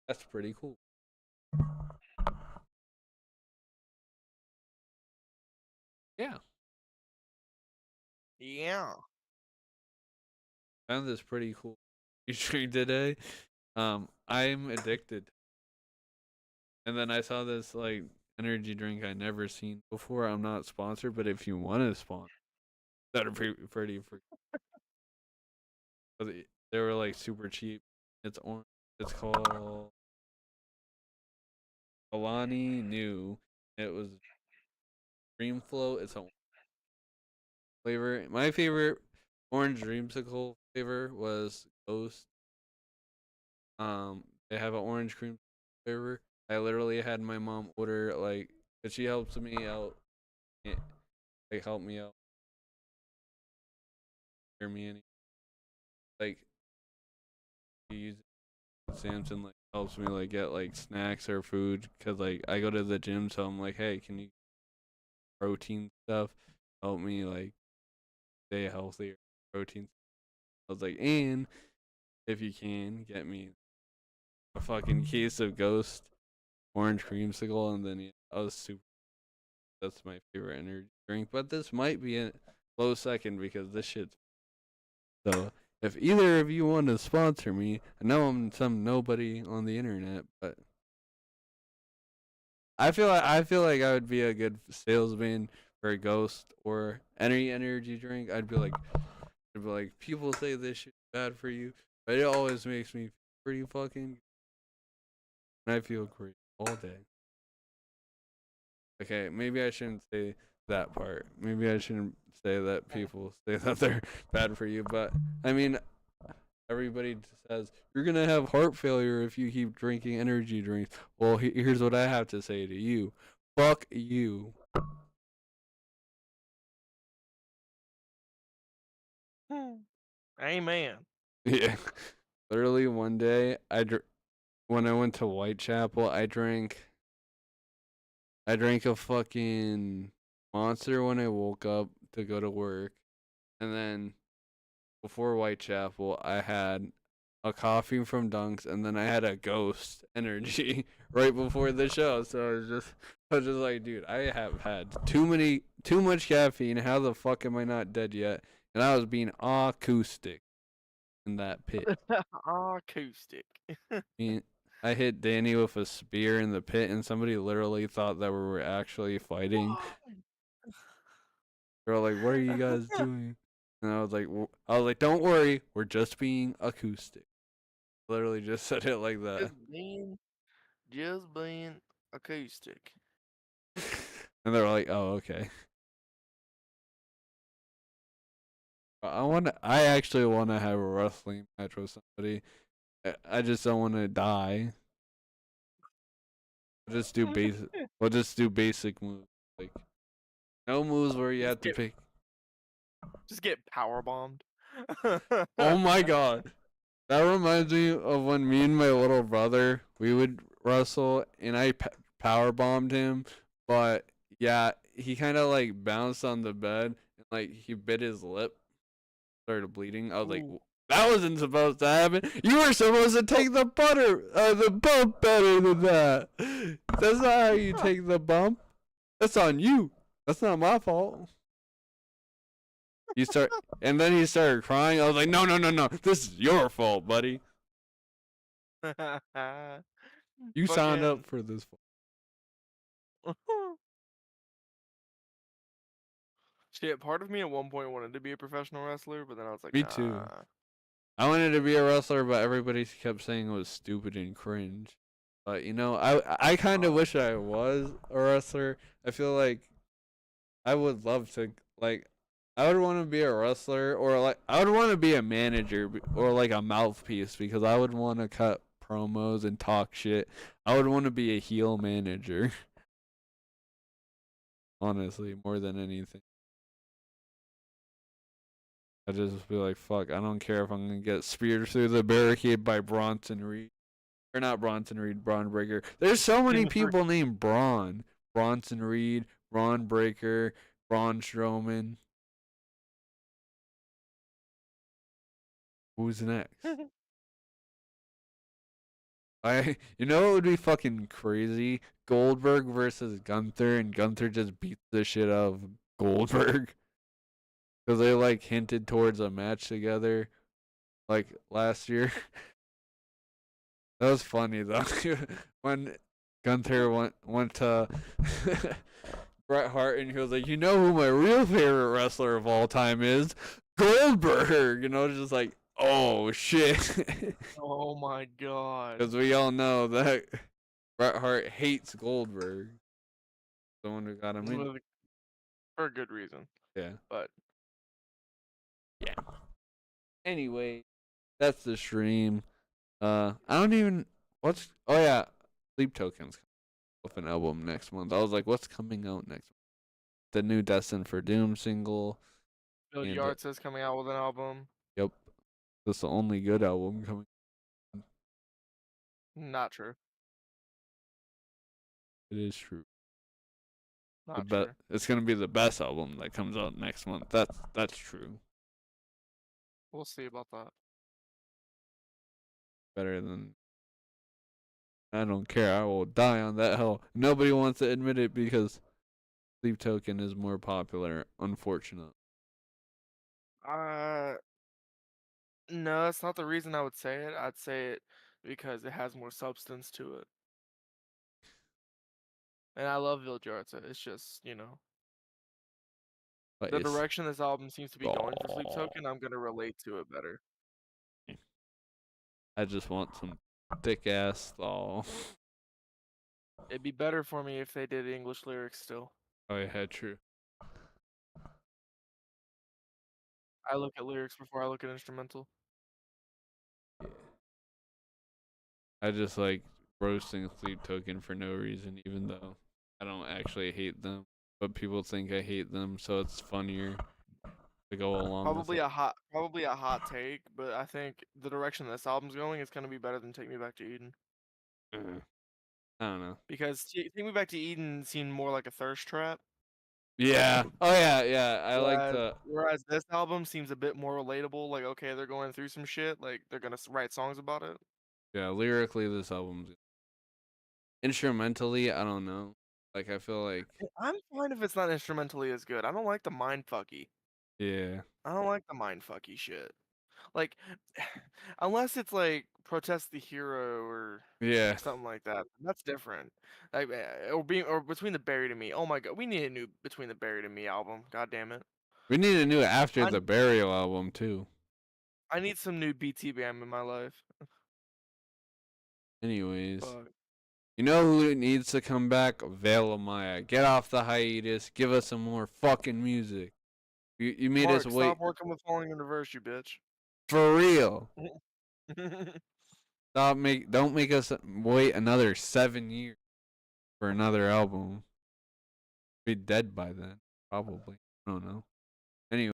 that's pretty cool. Yeah, Yeah. found this pretty cool featuring today. I'm addicted. And then I saw this like energy drink I never seen before. I'm not sponsored, but if you want to sponsor, that'd be pretty free. They were like super cheap. It's orange. It's called Alani New. It was Dream Float. It's a flavor. My favorite orange dreamsicle flavor was Ghost. They have an orange cream flavor. I literally had my mom order like, cause she helps me out. Like help me out. Hear me any like she uses Samson like helps me like get like snacks or food because like I go to the gym, so I'm like, hey, can you protein stuff help me like stay healthier? Protein. I was like, and if you can get me a fucking case of Ghost orange creamsicle, and then yeah, I was super. That's my favorite energy drink, but this might be a low second because this shit's so. If either of you want to sponsor me, I know I'm some nobody on the internet, but I feel like I would be a good salesman for a Ghost or any energy drink. I'd be like, people say this shit's bad for you, but it always makes me pretty fucking. And I feel great all day. Okay, maybe I shouldn't say that part. Maybe I shouldn't say that people say that they're bad for you. But I mean, everybody says you're gonna have heart failure if you keep drinking energy drinks. Well, here's what I have to say to you: fuck you. Amen. Yeah. Literally one day, when I went to Whitechapel, I drank a fucking monster when I woke up to go to work, and then before Whitechapel, I had a coffee from Dunks, and then I had a Ghost energy right before the show. So I was just like, dude, I have had too much caffeine. How the fuck am I not dead yet? And I was being acoustic in that pit. Acoustic. Me, I hit Danny with a spear in the pit, and somebody literally thought that we were actually fighting. They're like, "What are you guys doing?" And I was like, "Don't worry, we're just being acoustic." Literally just said it like that. just being acoustic. And they're like, "Oh, okay." I actually want to have a wrestling match with somebody. I just don't want to die. We'll just do basic. We'll just do basic moves. Like no moves where you have to pick. Just get power bombed. Oh my god. That reminds me of when me and my little brother we would wrestle, and I power bombed him, but yeah, he kind of like bounced on the bed and like he bit his lip, started bleeding. I was like, Ooh. that wasn't supposed to happen. You were supposed to take the the bump better than that. That's not how you take the bump. That's on you. That's not my fault. You start, and then he started crying. I was like, no, no, no, no. This is your fault, buddy. You signed up for this. Shit, part of me at one point wanted to be a professional wrestler, but then I was like, Me too. nah. I wanted to be a wrestler, but everybody kept saying it was stupid and cringe. But you know, I kind of wish I was a wrestler. I feel like I would love to like. I would want to be a wrestler, or like I would want to be a manager or like a mouthpiece, because I would want to cut promos and talk shit. I would want to be a heel manager. Honestly, more than anything. I just be like, fuck, I don't care if I'm gonna get speared through the barricade by Bronson Reed. Or not Bronson Reed, Braun Breaker. There's so many people named Braun. Bronson Reed, Braun Breaker, Braun Strowman. Who's next? You know what would be fucking crazy? Goldberg versus Gunther, and Gunther just beats the shit out of Goldberg. Because they like hinted towards a match together like last year. That was funny though. When Gunther went to Bret Hart, and he was like, "You know who my real favorite wrestler of all time is? Goldberg." You know, just like, oh shit. Oh my god. Because we all know that Bret Hart hates Goldberg. The one who got him in. For a good reason. Yeah. But yeah. Anyway, that's the stream. I don't even oh yeah, Sleep Tokens with an album next month. I was like, what's coming out next month? The new Destined for Doom single. Bill Yards is coming out with an album. Yep. That's the only good album coming. Not true. It is true. Not true. It's gonna be the best album that comes out next month. That's true. We'll see about that. Better than. I don't care. I will die on that hill. Nobody wants to admit it because Sleep Token is more popular. Unfortunately. No, that's not the reason I would say it. I'd say it because it has more substance to it. And I love Viljarta. It's just, But the direction this album seems to be going for Sleep Token, I'm gonna relate to it better. I just want some thick ass thaw. It'd be better for me if they did English lyrics still. Oh yeah, true. I look at lyrics before I look at instrumental. Yeah. I just like roasting Sleep Token for no reason, even though I don't actually hate them. But people think I hate them, so it's funnier to go along. Probably a hot take, but I think the direction this album's going is gonna be better than Take Me Back to Eden. I don't know. Because Take Me Back to Eden seemed more like a thirst trap. Yeah. Oh yeah, yeah. I like the. Whereas this album seems a bit more relatable. Like, okay, they're going through some shit. Like, they're gonna write songs about it. Yeah, lyrically, this album's. Instrumentally, I don't know. Like, I feel like. I'm fine if it's not instrumentally as good. I don't like the mindfucky. Yeah. I don't like the mindfucky shit. Like, unless it's like Protest the Hero or Yeah. something like that, that's different. Like, or Between the Buried and Me. Oh my god, we need a new Between the Buried and Me album. God damn it. We need a new After I the Burial album too. I need some new BT Bam in my life. Anyways, Fuck. you know who needs to come back? Wrestlemaina. Get off the hiatus. Give us some more fucking music. You made us Mark, wait stop working with Falling in Reverse, you bitch. for real. Don't make us wait another 7 years for another album. Be dead by then, probably. I don't know.